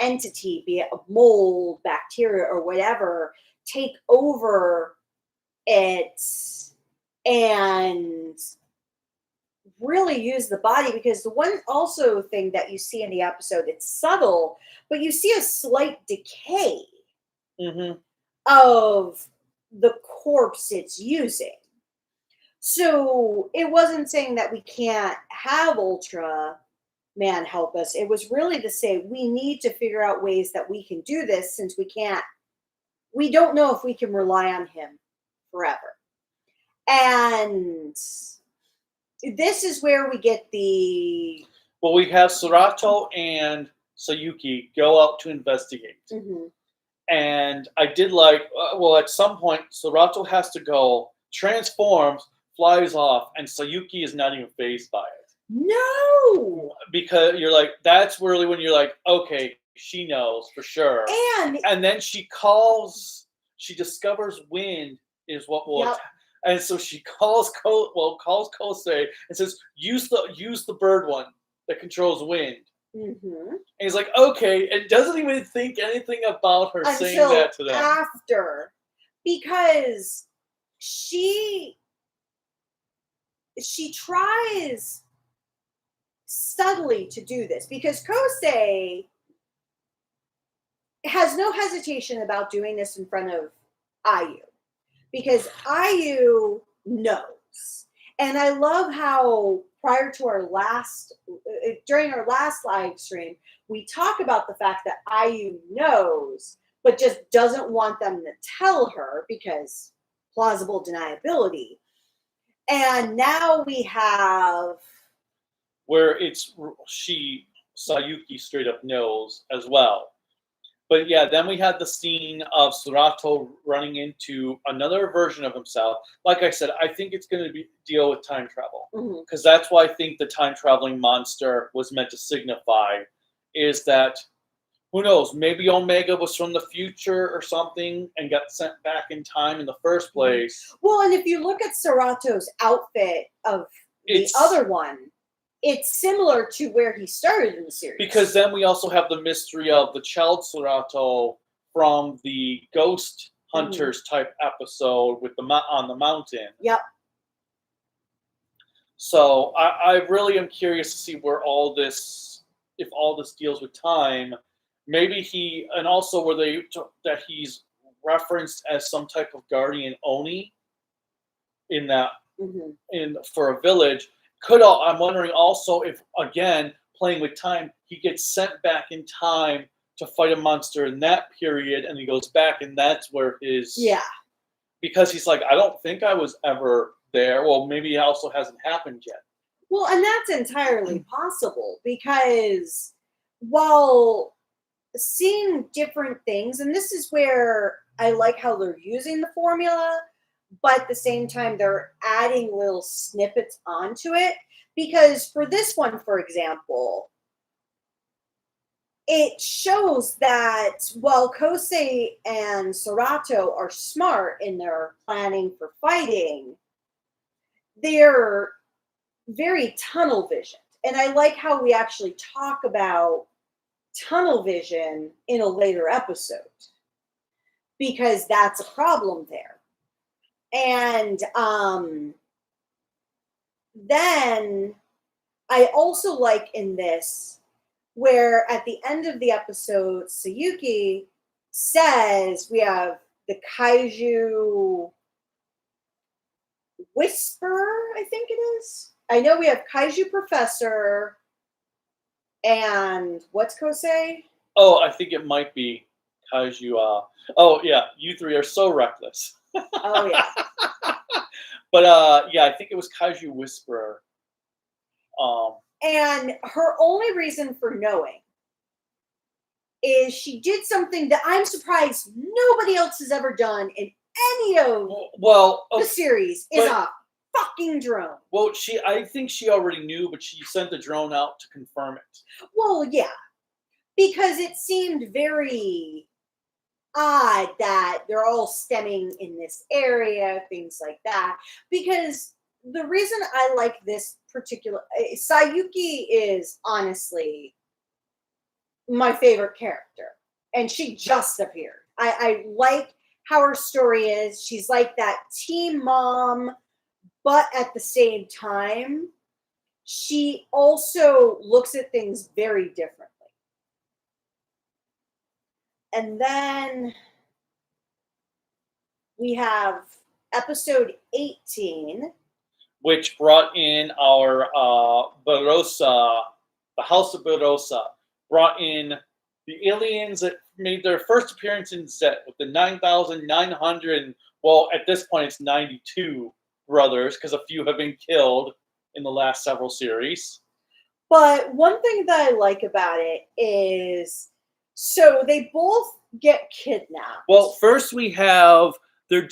entity, be it a mold, bacteria, or whatever, take over it and really use the body. Because the one also thing that you see in the episode, it's subtle, but you see a slight decay of the corpse it's using. So it wasn't saying that we can't have Ultraman help us. It was really to say we need to figure out ways that we can do this, since we don't know if we can rely on him forever. And this is where we get the... Well, we have Sarato and Sayuki go out to investigate. And I did like, well, at some point, Sarato has to go, transforms, flies off, and Sayuki is not even fazed by it. No! Because you're like, that's really when you're like, okay, she knows for sure. And then she discovers wind is what will and so she calls Kosei and says, use the bird one that controls wind. And he's like, okay, and doesn't even think anything about her saying that to them. After, because she tries subtly to do this, because Kosei has no hesitation about doing this in front of Ayu, because Ayu knows. And I love how during our last live stream, we talk about the fact that Ayu knows, but just doesn't want them to tell her because plausible deniability. And now we have... where Sayuki straight up knows as well. But yeah, then we had the scene of Sarato running into another version of himself. Like I said, I think it's going to deal with time travel. Because that's why I think the time-traveling monster was meant to signify, is that, who knows, maybe Omega was from the future or something and got sent back in time in the first place. Well, and if you look at Sarato's outfit of the other one, it's similar to where he started in the series. Because then we also have the mystery of the child Sarato from the Ghost Hunters type episode with on the mountain. Yep. So I really am curious to see where if all this deals with time. Maybe and also that he's referenced as some type of guardian Oni in that for a village. I'm wondering also if, again, playing with time, he gets sent back in time to fight a monster in that period, and he goes back, and that's where his because he's like, I don't think I was ever there. Well, maybe it also hasn't happened yet. Well, and that's entirely possible because while seeing different things, and this is where I like how they're using the formula, but at the same time they're adding little snippets onto it. Because for this one, for example, it shows that while Kosei and Serato are smart in their planning for fighting, they're very tunnel visioned. And I like how we actually talk about tunnel vision in a later episode, because that's a problem there. And then I also like in this where at the end of the episode, Sayuki says we have the Kaiju Whisperer, I think it is. I know we have Kaiju Professor and what's Kosei? Oh, I think it might be Kaiju. Oh, yeah, you three are so reckless. Oh, yeah. But, yeah, I think it was Kaiju Whisperer. And her only reason for knowing is she did something that I'm surprised nobody else has ever done in any of the series is a fucking drone. Well, I think she already knew, but she sent the drone out to confirm it. Well, yeah, because it seemed very odd that they're all stemming in this area, things like that. Because the reason I like this particular Sayuki is honestly my favorite character, and she just appeared. I like how her story is. She's like that teen mom, but at the same time, she also looks at things very differently. And then we have episode 18, which brought in our Barossa, the House of Barossa, brought in the aliens that made their first appearance in Zet with the 9,900, well, at this point it's 92 brothers, because a few have been killed in the last several series. But one thing that I like about it is, so they both get kidnapped. Well, first we have, they're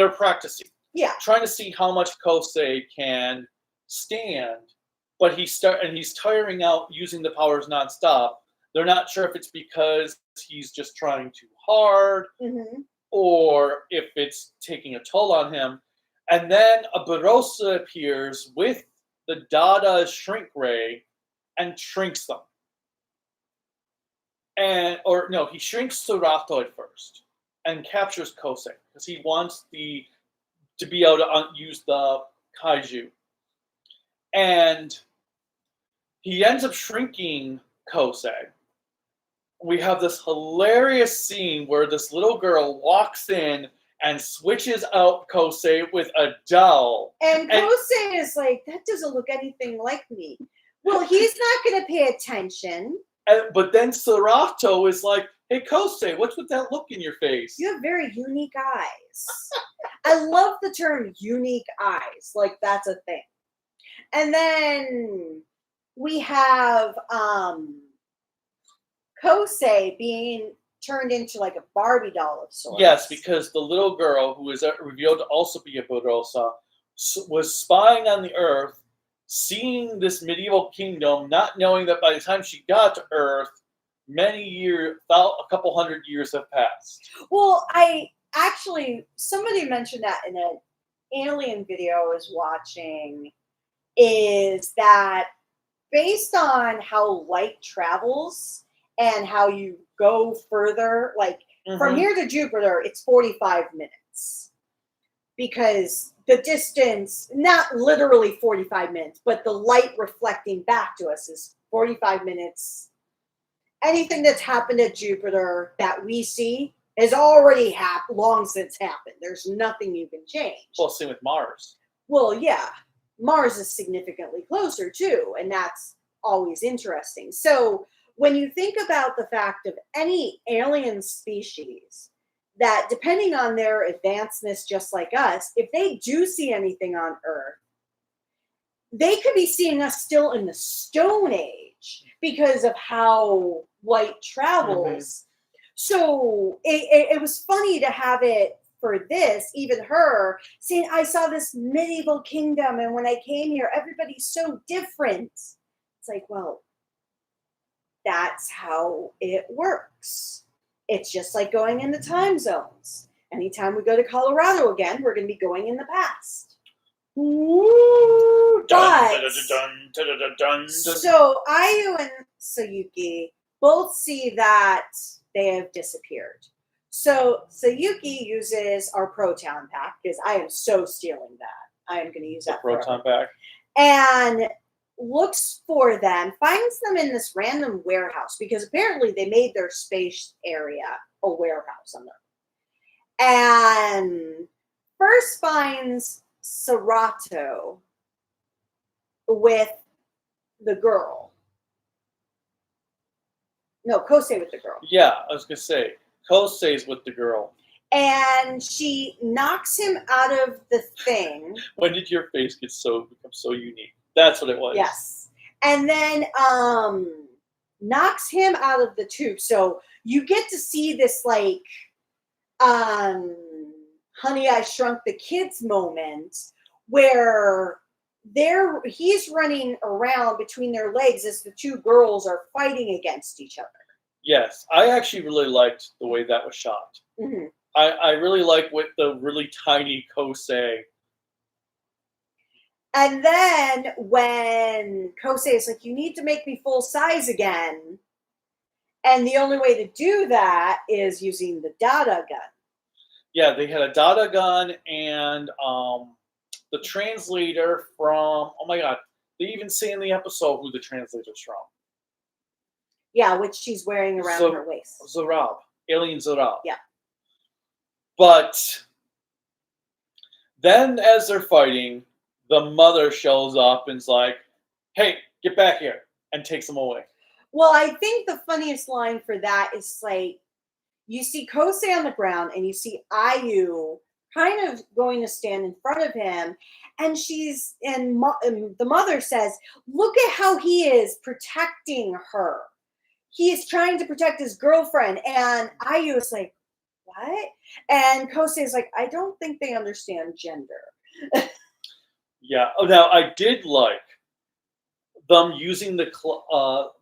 practicing. Yeah. Trying to see how much Kosei can stand, but he's tiring out using the powers nonstop. They're not sure if it's because he's just trying too hard, or if it's taking a toll on him. And then a Barossa appears with the Dada shrink ray and shrinks them. He shrinks Serato at first and captures Kosei because he wants to be able to use the kaiju. And he ends up shrinking Kosei. We have this hilarious scene where this little girl walks in and switches out Kosei with a doll. And Kosei is like, that doesn't look anything like me. Well, he's not going to pay attention. But then Serato is like, hey, Kosei, what's with that look in your face? You have very unique eyes. I love the term unique eyes. Like, that's a thing. And then we have Kosei being turned into like a Barbie doll of sorts. Yes, because the little girl, who is revealed to also be a Barossa, was spying on the Earth, seeing this medieval kingdom, not knowing that by the time she got to Earth, a couple hundred years have passed. Well, somebody mentioned that in an alien video I was watching, is that based on how light travels and how you go further, like from here to Jupiter, it's 45 minutes. Because the distance, not literally 45 minutes, but the light reflecting back to us is 45 minutes. Anything that's happened at Jupiter that we see has already long since happened. There's nothing you can change. Well, same with Mars. Well, yeah. Mars is significantly closer too, and that's always interesting. So when you think about the fact of any alien species, that depending on their advancedness, just like us, if they do see anything on Earth, they could be seeing us still in the Stone Age because of how light travels. So it was funny to have it for this, even her saying, I saw this medieval kingdom, and when I came here, everybody's so different. It's like, well, that's how it works. It's just like going in the time zones. Anytime we go to Colorado again, we're going to be going in the past. Ooh, But, dun, dun, dun, dun. so Ayu and Sayuki both see that they have disappeared. So Sayuki uses our Proton Pack, because I am so stealing that. I am going to use that Proton Pack. And looks for them, finds them in this random warehouse, because apparently they made their space area a warehouse on them. And first finds Serato with the girl. No, Kosei with the girl. Yeah, I was going to say, Kosei's with the girl. And she knocks him out of the thing. When did your face become so unique? That's what it was. Yes. And then knocks him out of the tube. So you get to see this like Honey, I Shrunk the Kids moment where he's running around between their legs as the two girls are fighting against each other. Yes, I actually really liked the way that was shot. Mm-hmm. I really like with the really tiny Kosei. And then when Kosei is like, you need to make me full size again. And the only way to do that is using the Dada gun. Yeah, they had a Dada gun and the translator from, oh my god, they even say in the episode who the translator's from. Yeah, which she's wearing around her waist. Zorab. Alien Zorab. Yeah. But then as they're fighting, the mother shows up and's like, hey, get back here, and takes them away. Well, I think the funniest line for that is like, you see Kosei on the ground and you see Ayu kind of going to stand in front of him, and the mother says, look at how he is protecting her. He is trying to protect his girlfriend. And Ayu is like, what? And Kosei is like, I don't think they understand gender. Yeah. Oh, now I did like them using the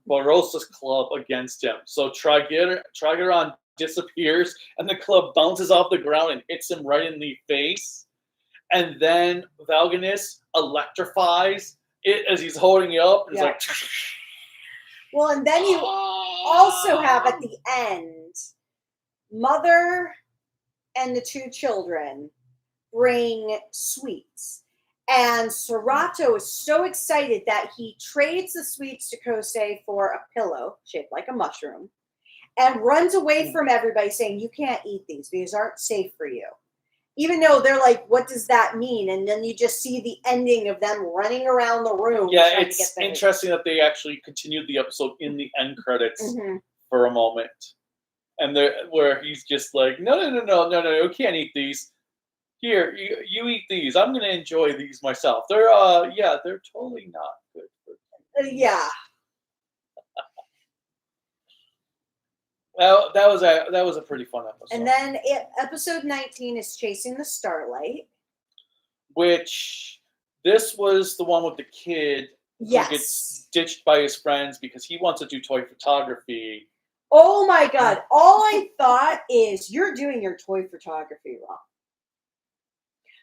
Barosa's club against him. So Trigeron disappears, and the club bounces off the ground and hits him right in the face. And then Valganus electrifies it as he's holding it up. And it's like... Well, and then you also have at the end, Mother and the two children bring sweets. And Serato is so excited that he trades the sweets to Kosei for a pillow shaped like a mushroom and runs away from everybody saying, you can't eat these. These aren't safe for you. Even though they're like, what does that mean? And then you just see the ending of them running around the room. Yeah, it's interesting that they actually continued the episode in the end credits for a moment. And where he's just like, no, you can't eat these. Here, you eat these. I'm going to enjoy these myself. They're totally not good for me. Yeah. That was a pretty fun episode. And then episode 19 is Chasing the Starlight. Which, this was the one with the kid who gets ditched by his friends because he wants to do toy photography. Oh my god. All I thought is, you're doing your toy photography wrong.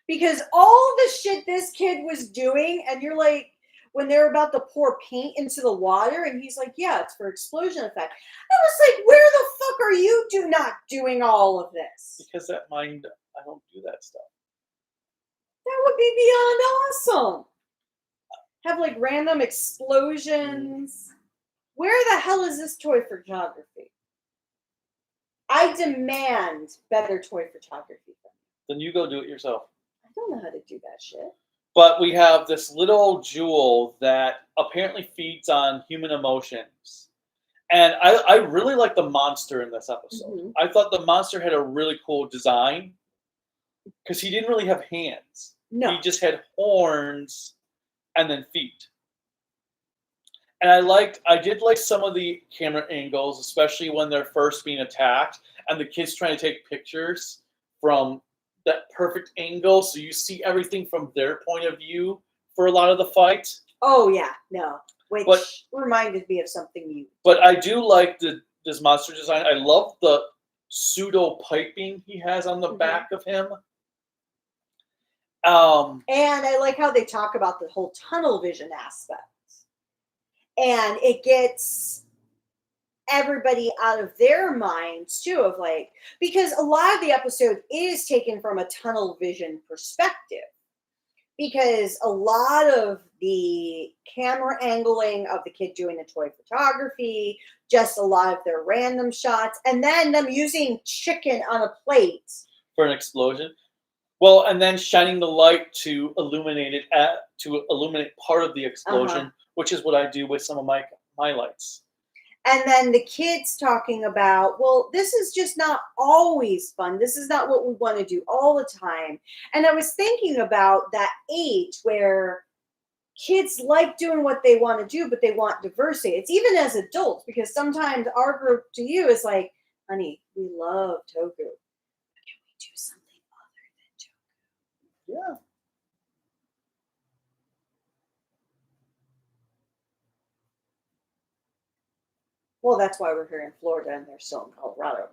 Because all the shit this kid was doing, and you're like, when they're about to pour paint into the water, and he's like, yeah, it's for explosion effect. I was like, where the fuck are you not doing all of this? Because I don't do that stuff. That would be beyond awesome. Have like random explosions. Where the hell is this toy photography? I demand better toy photography from you. Then you go do it yourself. I don't know how to do that shit. But we have this little jewel that apparently feeds on human emotions. And I really like the monster in this episode. Mhm. I thought the monster had a really cool design because he didn't really have hands. No. He just had horns and then feet. And I did like some of the camera angles, especially when they're first being attacked and the kids trying to take pictures from that perfect angle, so you see everything from their point of view for a lot of the fight. Oh yeah, no. Which But- reminded me of something you. But I do like this monster design. I love the pseudo piping he has on the Mhm. back of him. And I like how they talk about the whole tunnel vision aspect. And it gets everybody out of their minds too, of like, because a lot of the episode is taken from a tunnel vision perspective. Because a lot of the camera angling of the kid doing the toy photography, just a lot of their random shots, and then them using chicken on a plate for an explosion. Well, and then shining the light to illuminate part of the explosion, which is what I do with some of my lights. And then the kids talking about, well, this is just not always fun. This is not what we want to do all the time. And I was thinking about that age where kids like doing what they want to do, but they want diversity. It's even as adults, because sometimes our group to you is like, honey, we love Toku. Can we do something other than Toku? Yeah. Well, that's why we're here in Florida and they're still in Colorado.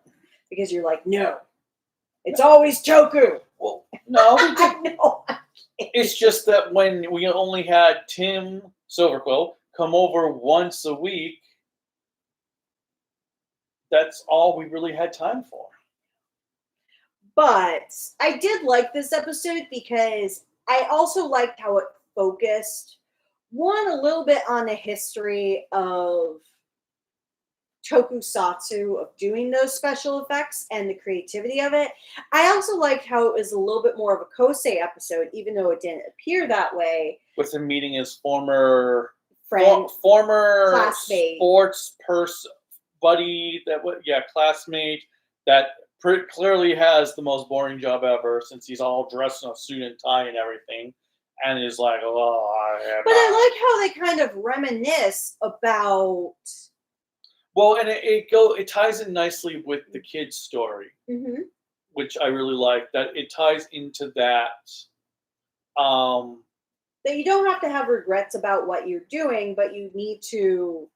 Because you're like, no, it's always Toku. Well, no, we I did. know. It's just that when we only had Tim Silverquill come over once a week, that's all we really had time for. But I did like this episode because I also liked how it focused, one, a little bit on the history of tokusatsu, of doing those special effects and the creativity of it. I also liked how it was a little bit more of a Kosei episode, even though it didn't appear that way. With him meeting his former Friend, former classmate. sports buddy, classmate that clearly has the most boring job ever, since he's all dressed in a suit and tie and everything, and is like, oh, but I like how they kind of reminisce about. Well, and it ties in nicely with the kid's story, Mm-hmm. which I really like. That it ties into that. That you don't have to have regrets about what you're doing, but you need to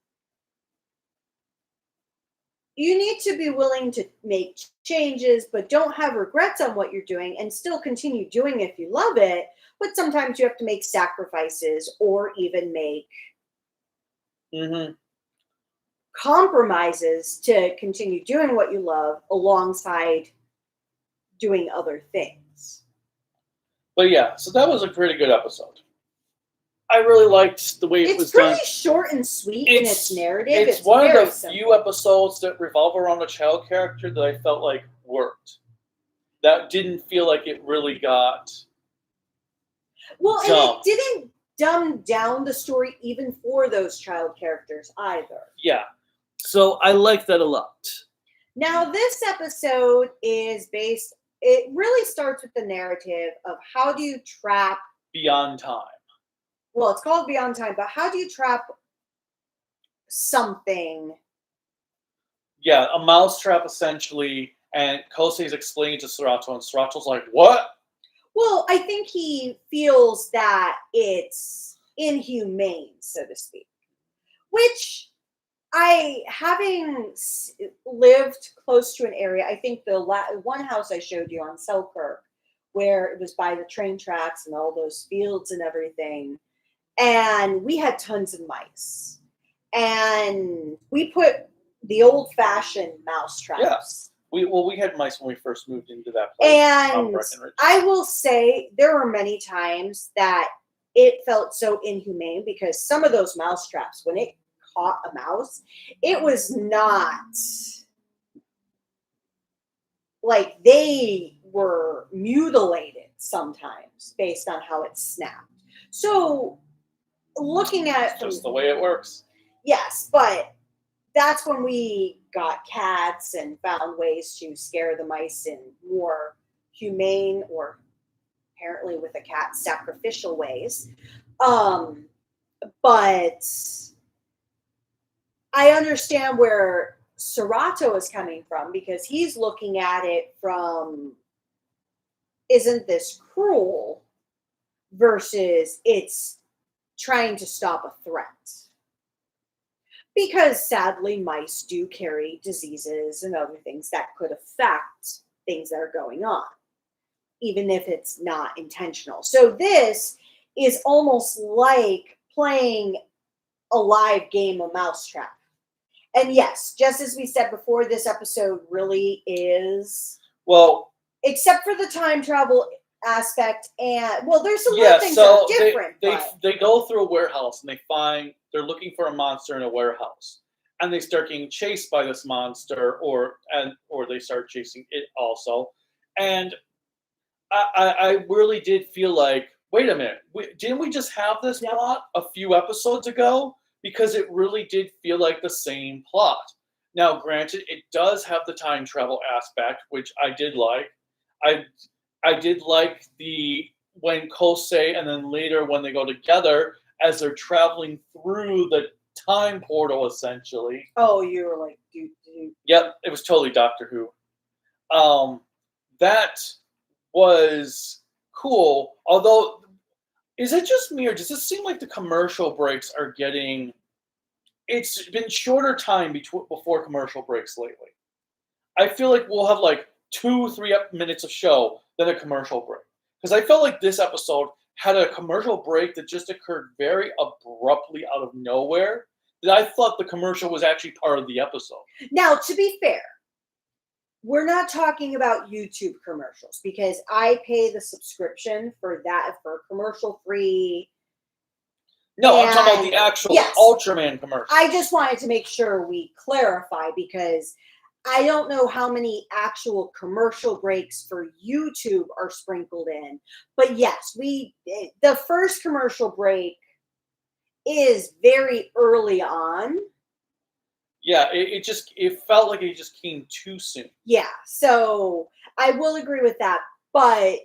be willing to make changes, but don't have regrets on what you're doing and still continue doing it if you love it. But sometimes you have to make sacrifices or even make compromises to continue doing what you love alongside doing other things. But yeah, so that was a pretty good episode. I really liked the way it was done. It's pretty short and sweet in its narrative. It's one of very the simple. few episodes that revolve around a child character that I felt like worked. That didn't feel like it really got well, dumb. and it didn't dumb down the story even for those child characters either. Yeah. So I like that a lot. Now, this episode is it really starts with the narrative of how do you trap. Beyond Time. Well, it's called Beyond Time, but how do you trap something? Yeah, a mousetrap essentially, and Kosei's explaining to Serato, and Serato's like, what? Well, I think he feels that it's inhumane, so to speak. Which, having lived close to an area, I think the one house I showed you on Selkirk, where it was by the train tracks and all those fields and everything, and we had tons of mice. And we put the old-fashioned mouse traps. Yeah. We had mice when we first moved into that place. And I will say there were many times that it felt so inhumane because some of those mouse traps, when it caught a mouse, it was not like they were mutilated sometimes based on how it snapped. So looking at it just the way it works. Yes, but that's when we got cats and found ways to scare the mice in more humane, or apparently with a cat, sacrificial ways. But I understand where Serato is coming from, because he's looking at it from, isn't this cruel, versus it's trying to stop a threat. Because sadly, mice do carry diseases and other things that could affect things that are going on, even if it's not intentional. So this is almost like playing a live game of Mousetrap. And yes, just as we said before, this episode really is, well, except for the time travel aspect, and well, there's some other things that are different. They go through a warehouse and they're looking for a monster in a warehouse, and they start getting chased by this monster, or they start chasing it also. And I really did feel like, wait a minute, didn't we just have this plot a few episodes ago? Because it really did feel like the same plot. Now, granted, it does have the time travel aspect, which I did like. I did like when Kosei, and then later when they go together, as they're traveling through the time portal, essentially. Oh, you were like, dude. Yep, it was totally Doctor Who. That was cool. Although, is it just me, or does it seem like the commercial breaks are getting... It's been shorter time before commercial breaks lately. I feel like we'll have like 2-3 minutes of show, then a commercial break. Because I felt like this episode had a commercial break that just occurred very abruptly out of nowhere, that I thought the commercial was actually part of the episode. Now, to be fair, we're not talking about YouTube commercials, because I pay the subscription for that, for commercial-free. No, I'm talking about the actual Ultraman commercial. I just wanted to make sure we clarify, because I don't know how many actual commercial breaks for YouTube are sprinkled in. But yes, the first commercial break is very early on. Yeah, it felt like it just came too soon. Yeah, so I will agree with that. But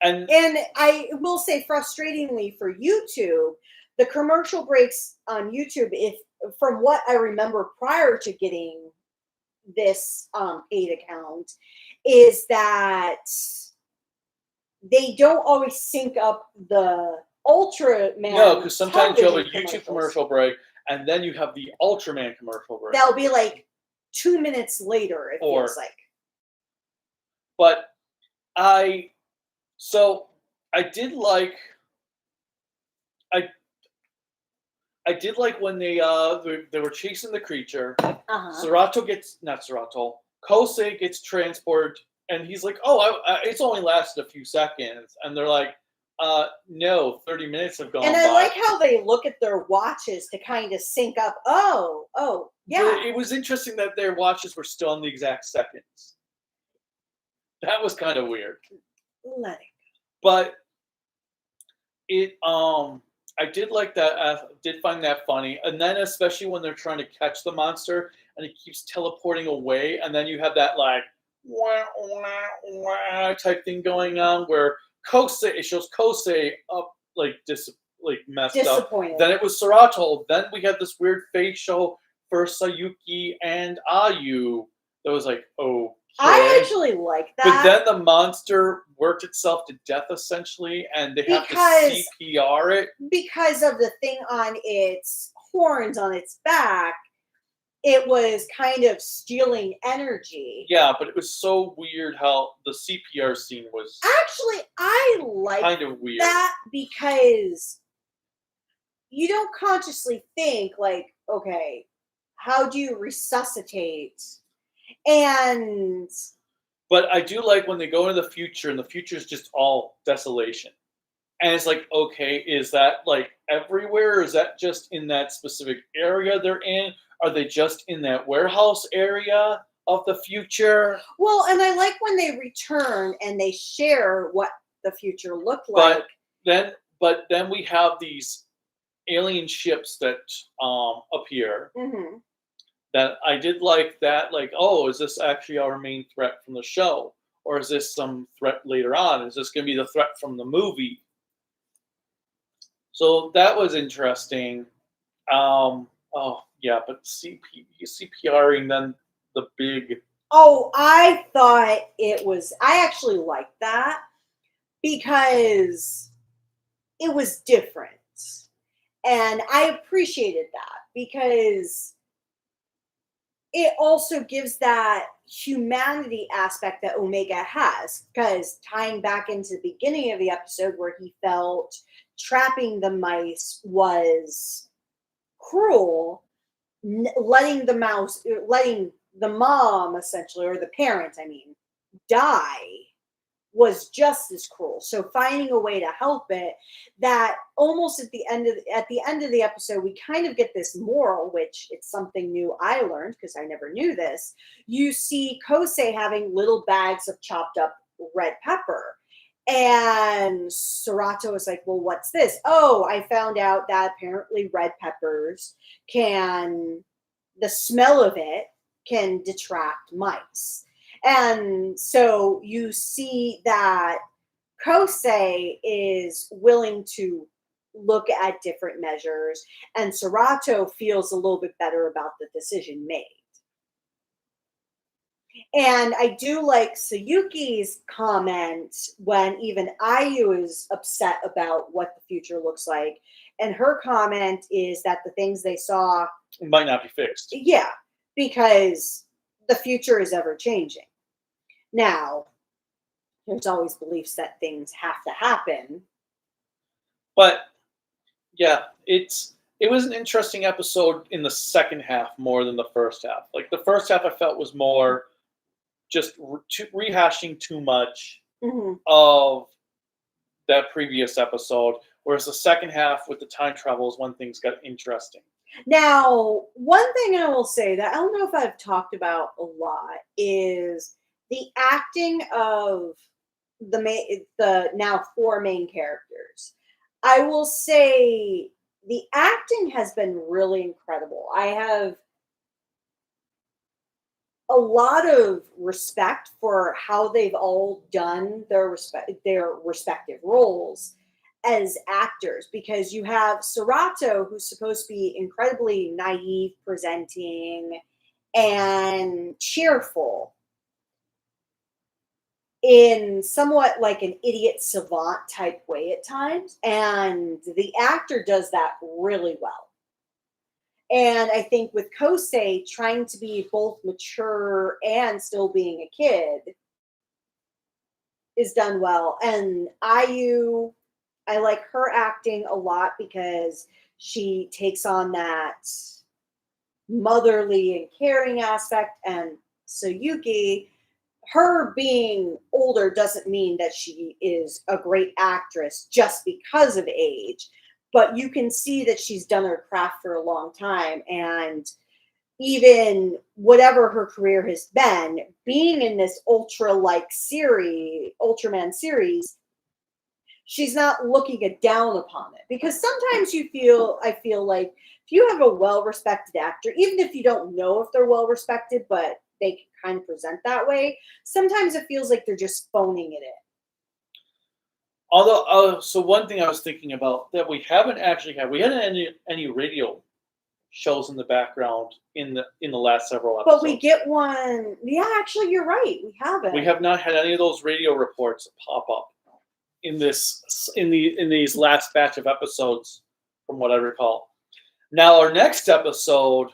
and I will say, frustratingly for YouTube, the commercial breaks on YouTube, if from what I remember prior to getting this paid account, is that they don't always sync up the Ultraman. No, because sometimes you have a YouTube commercial break, and then you have the Ultraman commercial break. That'll be like 2 minutes later, it feels like. But I did like when they were chasing the creature. Kosei gets transported, and he's like, "Oh, it's only lasted a few seconds," and they're like, "No, 30 minutes have gone by." And I like how they look at their watches to kind of sync up. Oh, yeah. It was interesting that their watches were still on the exact seconds. That was kind of weird. Let it go. But I did like that. I did find that funny, and then especially when they're trying to catch the monster, and it keeps teleporting away, and then you have that like wah, wah, wah type thing going on where it shows Kosei up messed up. Then it was Serato. Then we had this weird facial for Sayuki and Ayu. That was like, oh. I actually like that. But then the monster worked itself to death, essentially, and they have to CPR it. Because of the thing on its horns on its back, it was kind of stealing energy. Yeah, but it was so weird how the CPR scene was. Actually, I like kind of weird that, because you don't consciously think, like, okay, how do you resuscitate? But I do like when they go into the future, and the future is just all desolation. And it's like, okay, is that like everywhere? Or is that just in that specific area they're in? Are they just in that warehouse area of the future? Well, and I like when they return and they share what the future looked like. But then we have these alien ships that appear. Mm-hmm. that I did like that, like, oh, is this actually our main threat from the show? Or is this some threat later on? Is this going to be the threat from the movie? So that was interesting. Oh, yeah, but CPRing then the big. Oh, I thought I actually liked that because it was different. And I appreciated that because it also gives that humanity aspect that Omega has. Because tying back into the beginning of the episode where he felt trapping the mice was cruel, letting the mom essentially, or the parent, I mean, die was just as cruel. So finding a way to help it, that almost at the end of the episode, we kind of get this moral, which it's something new I learned because I never knew this. You see Kosei having little bags of chopped up red pepper. And Serato is like, well, what's this? Oh, I found out that apparently red peppers the smell of it can detract mice. And so you see that Kosei is willing to look at different measures, and Serato feels a little bit better about the decision made. And I do like Sayuki's comment when even Ayu is upset about what the future looks like. And her comment is that the things they saw Might not be fixed. yeah, because the future is ever changing. Now, there's always beliefs that things have to happen. But yeah, it was an interesting episode in the second half more than the first half. Like the first half, I felt was more just rehashing too much of that previous episode, whereas the second half with the time travel is when things got interesting. Now, one thing I will say that I don't know if I've talked about a lot is the acting of the now 4 main characters. I will say the acting has been really incredible. I have a lot of respect for how they've all done their respective roles as actors, because you have Serato, who's supposed to be incredibly naive presenting and cheerful in somewhat like an idiot savant type way at times, and the actor does that really well. And I think with Kosei trying to be both mature and still being a kid is done well. And Ayu, I like her acting a lot because she takes on that motherly and caring aspect. And Sayuki, her being older doesn't mean that she is a great actress just because of age, but you can see that she's done her craft for a long time. And even whatever her career has been, being in this Ultraman series, she's not looking down upon it. Because sometimes I feel like if you have a well-respected actor, even if you don't know if they're well-respected, but they can kind of present that way, sometimes it feels like they're just phoning it in. Although, so one thing I was thinking about that we haven't actually had, we hadn't any radio shows in the background in the last several episodes. But we get one. Yeah, actually, you're right. We haven't. We have not had any of those radio reports pop up in these last batch of episodes, from what I recall. Now, our next episode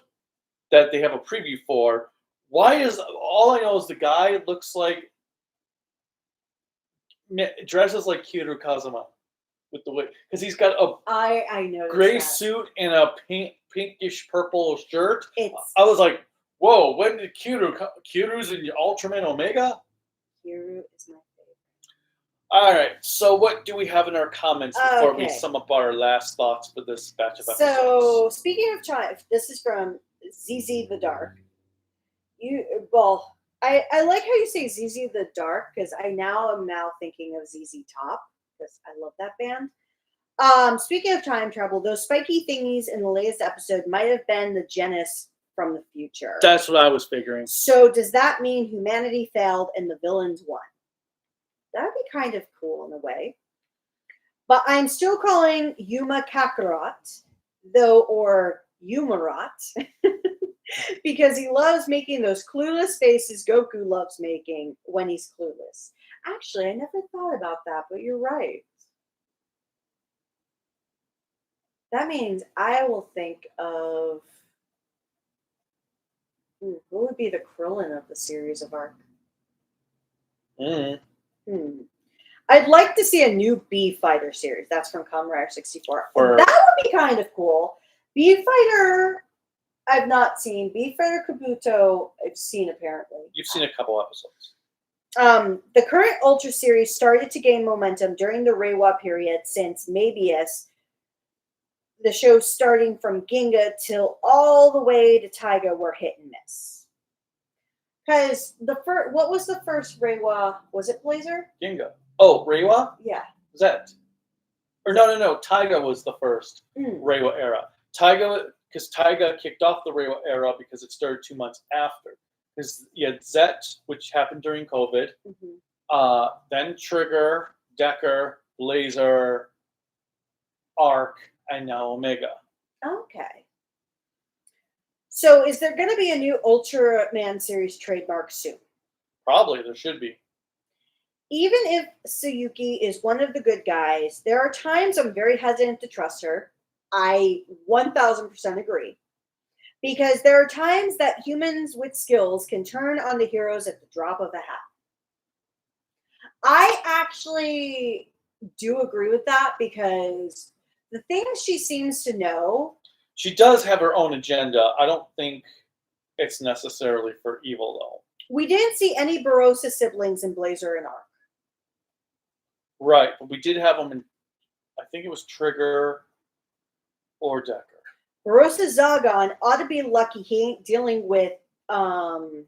that they have a preview for, all I know is the guy looks like, dresses like Kiryu Kazuma with the wig, because he's got a I know gray suit and a pinkish purple shirt. I was like, whoa, when did Kiryu's in Ultraman Omega? Kiryu is my favorite. All right, so what do we have in our comments before we sum up our last thoughts for this batch of episodes? So, speaking of time, this is from ZZ the Dark. I like how you say ZZ the Dark, because I am now thinking of ZZ Top, because I love that band. Speaking of time travel, those spiky thingies in the latest episode might have been the Genis from the future. That's what I was figuring. So does that mean humanity failed and the villains won? That would be kind of cool in a way. But I'm still calling Yuma Kakarot, though, or Yumarot, because he loves making those clueless faces Goku loves making when he's clueless. Actually, I never thought about that, but you're right. That means I will think of what would be the Krillin of the series of arc? I'd like to see a new B Fighter series. That's from Kamen Rider 64. That would be kind of cool. B Fighter, I've not seen. B Fighter Kabuto, I've seen apparently. You've seen a couple episodes. The current Ultra series started to gain momentum during the Reiwa period since Mabius, the show starting from Ginga till all the way to Taiga were hit and miss. Because what was the first Reiwa? Was it Blazer? Ginga. Oh, Reiwa? Yeah. Zet. Or no. Taiga was the first Reiwa era. Because Taiga kicked off the Reiwa era because it started 2 months after. Because you had Zet, which happened during COVID. Then Trigger, Decker, Blazer, Arc, and now Omega. Okay. So is there going to be a new Ultraman series trademark soon? Probably. There should be. Even if Tsuyuki is one of the good guys, there are times I'm very hesitant to trust her. I 1000% agree. Because there are times that humans with skills can turn on the heroes at the drop of a hat. I actually do agree with that because the things she seems to know... She does have her own agenda. I don't think it's necessarily for evil, though. We didn't see any Barossa siblings in Blazer and Arc. Right, but we did have them in, I think it was Trigger or Decker. Barossa Zagon ought to be lucky he ain't dealing with, I'm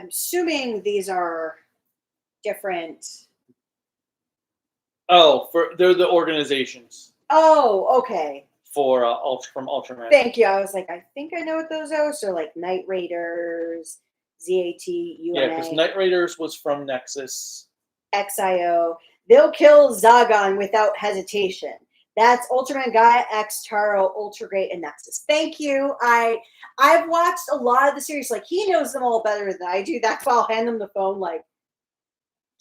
assuming these are different. Oh, they're the organizations. Oh, okay. From Ultraman. Thank you. I was like, I think I know what those are. So like Night Raiders, ZAT, UNA. Yeah, because Night Raiders was from Nexus. XIO. They'll kill Zagon without hesitation. That's Ultraman Gaia, X, Taro, Ultra Great, and Nexus. Thank you. I've watched a lot of the series. Like, he knows them all better than I do. That's why I'll hand him the phone, like,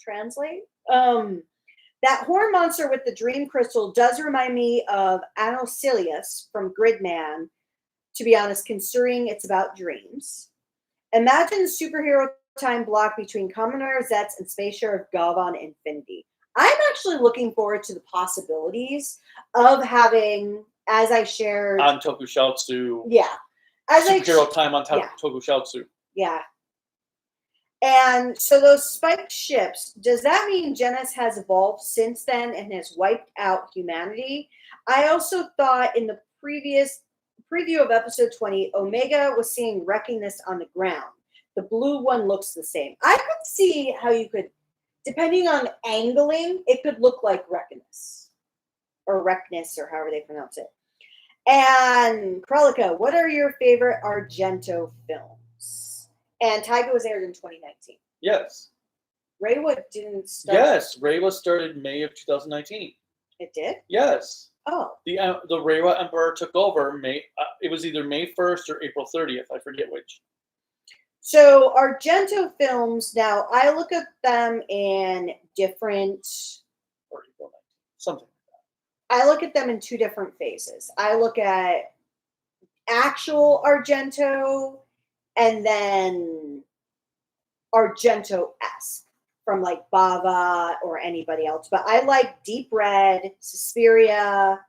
translate. That horn monster with the dream crystal does remind me of Anosilius from Gridman, to be honest, considering it's about dreams. Imagine the superhero time block between Kamen Rider Zets and Space Sheriff Galvan Infinity. I'm actually looking forward to the possibilities of having, as I shared... On Tokushoutsu. Yeah. Superhero time on Tokushoutsu. Yeah. And so those spiked ships, does that mean Genesis has evolved since then and has wiped out humanity? I also thought in the previous preview of episode 20, Omega was seeing wreckingness on the ground. The blue one looks the same. I could see how you could, depending on angling, it could look like Wreckiness. Or Wreckness, or however they pronounce it. And Cruellica, what are your favorite Argento films? And Taiga was aired in 2019. Yes. Reiwa didn't start. Yes, Reiwa started May of 2019. It did? Yes. Oh. The Reiwa Emperor took over it was either May 1st or April 30th. I forget which. So Argento films, now I look at them in different... Or April 19th. Something. I look at them in two different phases. I look at actual Argento and then Argento-esque from like Bava or anybody else. But I like Deep Red, Suspiria,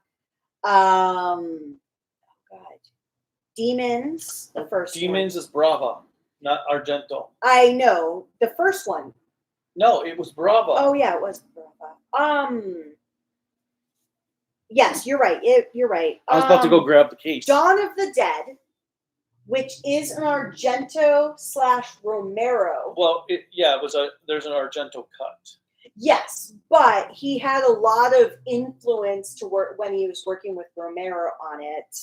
Demons, the first Demons is Brava, not Argento. I know. The first one. No, it was Brava. Oh, yeah, it was Brava. Yes, you're right. You're right. I was about to go grab the case. Dawn of the Dead, which is an Argento / Romero. Well, there's an Argento cut. Yes, but he had a lot of influence to work when he was working with Romero on it.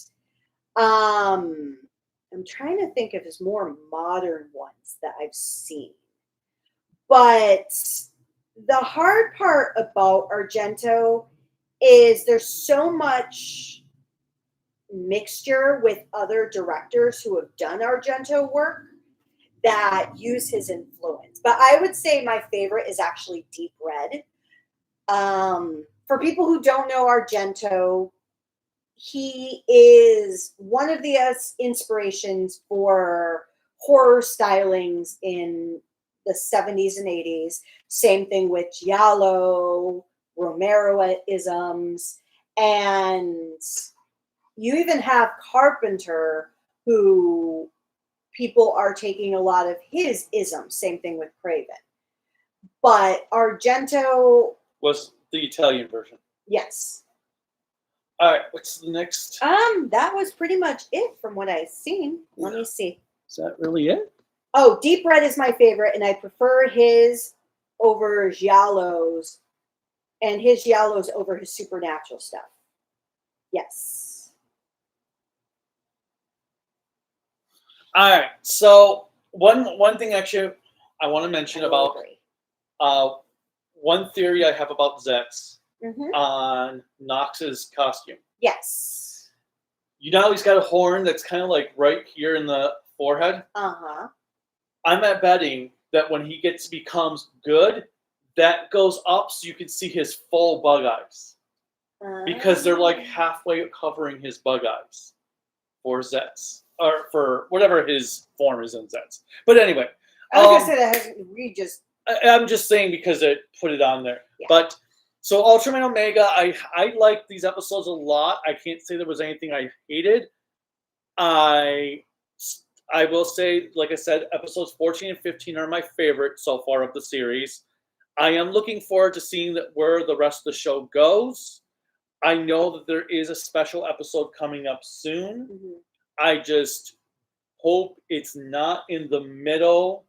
I'm trying to think of his more modern ones that I've seen. But the hard part about Argento is there's so much mixture with other directors who have done Argento work that use his influence. But I would say my favorite is actually Deep Red. For people who don't know Argento, he is one of the inspirations for horror stylings in the 70s and 80s. Same thing with Giallo, Romero-isms, and you even have Carpenter, who people are taking a lot of his isms. Same thing with Craven. But Argento was the Italian version. Yes. All right, what's the next? That was pretty much it from what I've seen. Let me see. Is that really it? Oh, Deep Red is my favorite, and I prefer his over Giallo's, and his Giallo's over his supernatural stuff. Yes. All right. So one thing actually I want to mention about one theory I have about Zetz on Nox's costume. Yes. You know he's got a horn that's kind of like right here in the forehead? Uh-huh. I'm at betting that when he becomes good, that goes up so you can see his full bug eyes. Because they're like halfway covering his bug eyes for Zetz. Or for whatever his form is in Zetz. But anyway. I was going to say that hasn't just... I'm just saying because it put it on there. Yeah. But so Ultraman Omega, I like these episodes a lot. I can't say there was anything I hated. I will say, like I said, episodes 14 and 15 are my favorite so far of the series. I am looking forward to seeing where the rest of the show goes. I know that there is a special episode coming up soon. I just hope it's not in the middle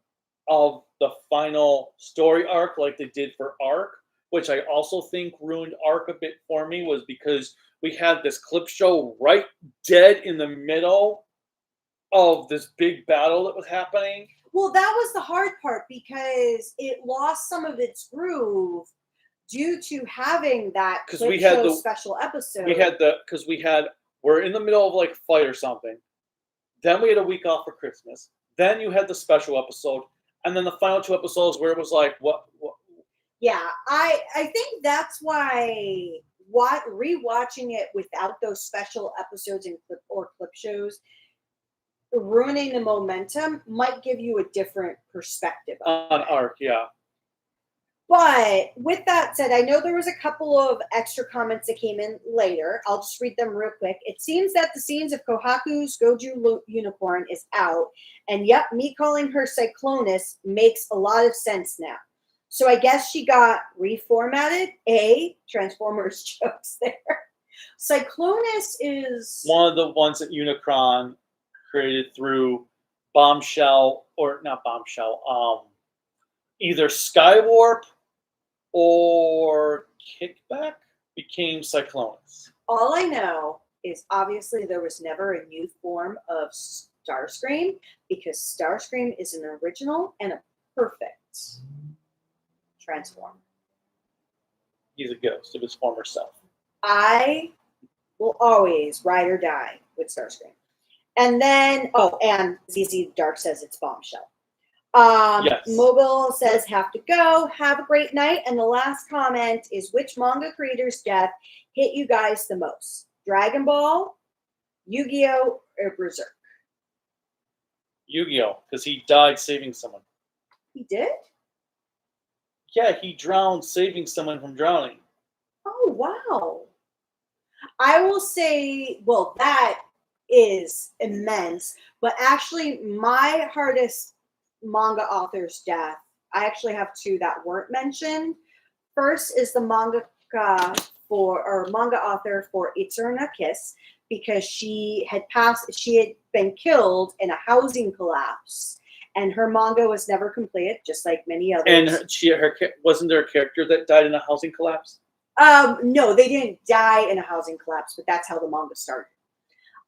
of the final story arc like they did for Arc, which I also think ruined Arc a bit for me, was because we had this clip show right dead in the middle of this big battle that was happening. Well, that was the hard part because it lost some of its groove due to having that clip show special episode. We're in the middle of like a fight or something. Then we had a week off for Christmas. Then you had the special episode. And then the final two episodes where it was like, what? Yeah, I think that's why rewatching it without those special episodes and clip shows, ruining the momentum might give you a different perspective on Arc, yeah. But with that said, I know there was a couple of extra comments that came in later. I'll just read them real quick. It seems that the scenes of Kohaku's Goju Unicorn is out. And yep, me calling her Cyclonus makes a lot of sense now. So I guess she got reformatted. Transformers jokes there. Cyclonus is... one of the ones that Unicron created through Bombshell, or not Bombshell, either Skywarp or Kickback became Cyclonus. All I know is obviously there was never a new form of Starscream because Starscream is an original and a perfect transformer. He's a ghost of his former self. I will always ride or die with Starscream. And then, and ZZ Dark says it's Bombshell. Yes. Mobile says, have to go. Have a great night. And the last comment is, which manga creator's death hit you guys the most? Dragon Ball, Yu-Gi-Oh, or Berserk? Yu-Gi-Oh, because he died saving someone. He did? Yeah, he drowned saving someone from drowning. Oh, wow. I will say, well, that is immense. But actually, my hardest manga author's death, I actually have two that weren't mentioned. First is the manga author for Eternal Kiss, because she had been killed in a housing collapse, and her manga was never completed, just like many others. And wasn't there a character that died in a housing collapse? No, they didn't die in a housing collapse, but that's how the manga started.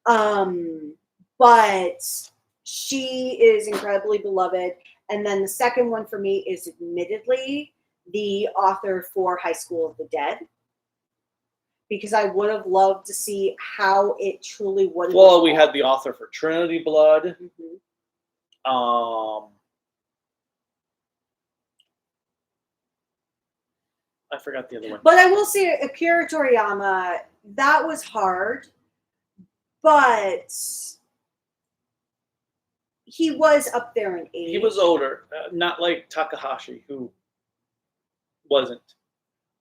But she is incredibly beloved. And then the second one for me is admittedly the author for High School of the Dead, because I would have loved to see how it truly would have. Well, we had the author for Trinity Blood. Mm-hmm. I forgot the other one. But I will say Akira Toriyama, that was hard, but he was up there in age. He was older, not like Takahashi, who wasn't.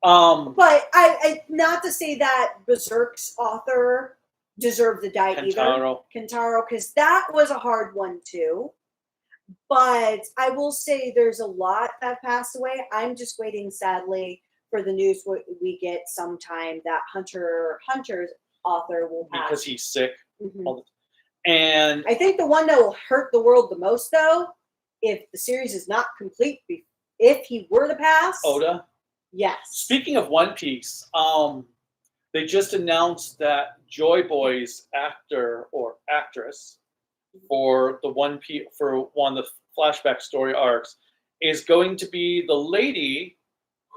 But I not to say that Berserk's author deserved to die either. Kentaro, because that was a hard one too. But I will say there's a lot that passed away. I'm just waiting, sadly, for the news we get sometime that Hunter's author will pass. Because he's sick. Mm-hmm. And I think the one that will hurt the world the most, though, if the series is not complete, if he were to pass. Oda? Yes. Speaking of One Piece, they just announced that Joy Boy's actor or actress for the one of the flashback story arcs is going to be the lady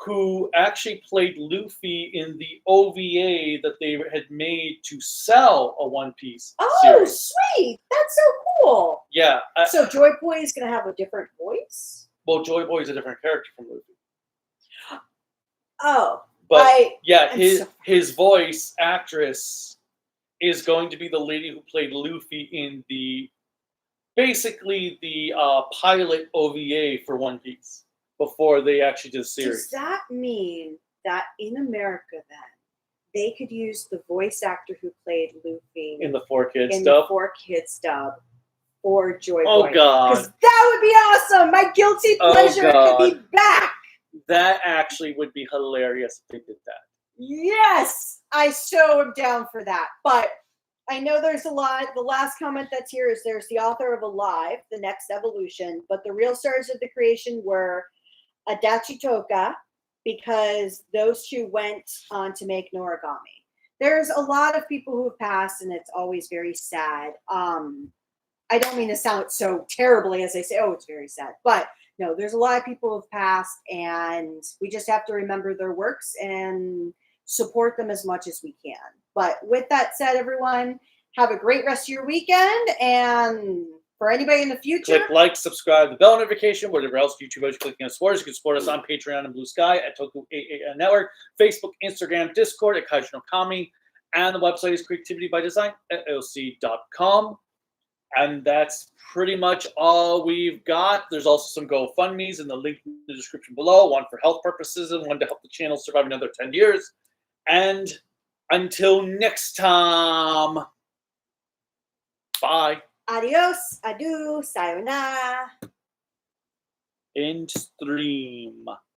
who actually played Luffy in the OVA that they had made to sell a One Piece series. Sweet! That's so cool. Yeah. So Joy Boy is going to have a different voice? Well, Joy Boy is a different character from Luffy. Oh. But his voice actress is going to be the lady who played Luffy in the pilot OVA for One Piece before they actually did the series. Does that mean that in America then they could use the voice actor who played Luffy in the 4Kids dub for Joy Boy? Oh God! Because that would be awesome. My guilty pleasure could be back. That actually would be hilarious if they did that. Yes, I so am down for that. But I know there's a lot. The last comment that's here is there's the author of Alive, the next evolution, but the real stars of the creation were Adachi Toka, because those two went on to make Noragami. There's a lot of people who have passed, and it's always very sad. I don't mean to sound so terribly as I say, oh, it's very sad, but no, there's a lot of people who have passed, and we just have to remember their works and support them as much as we can. But with that said, everyone, have a great rest of your weekend. And for anybody in the future, click like, subscribe, the bell notification, whatever else YouTube is clicking on support. You can support us on Patreon and Bluesky at tokuaannetwork, Facebook, Instagram, Discord at Kaiju no Kami, and the website is creativitybydesign@lc.com. And that's pretty much all we've got. There's also some GoFundMes in the link in the description below, one for health purposes and one to help the channel survive another 10 years. And until next time, bye. Adios, adieu, sayonara. End stream.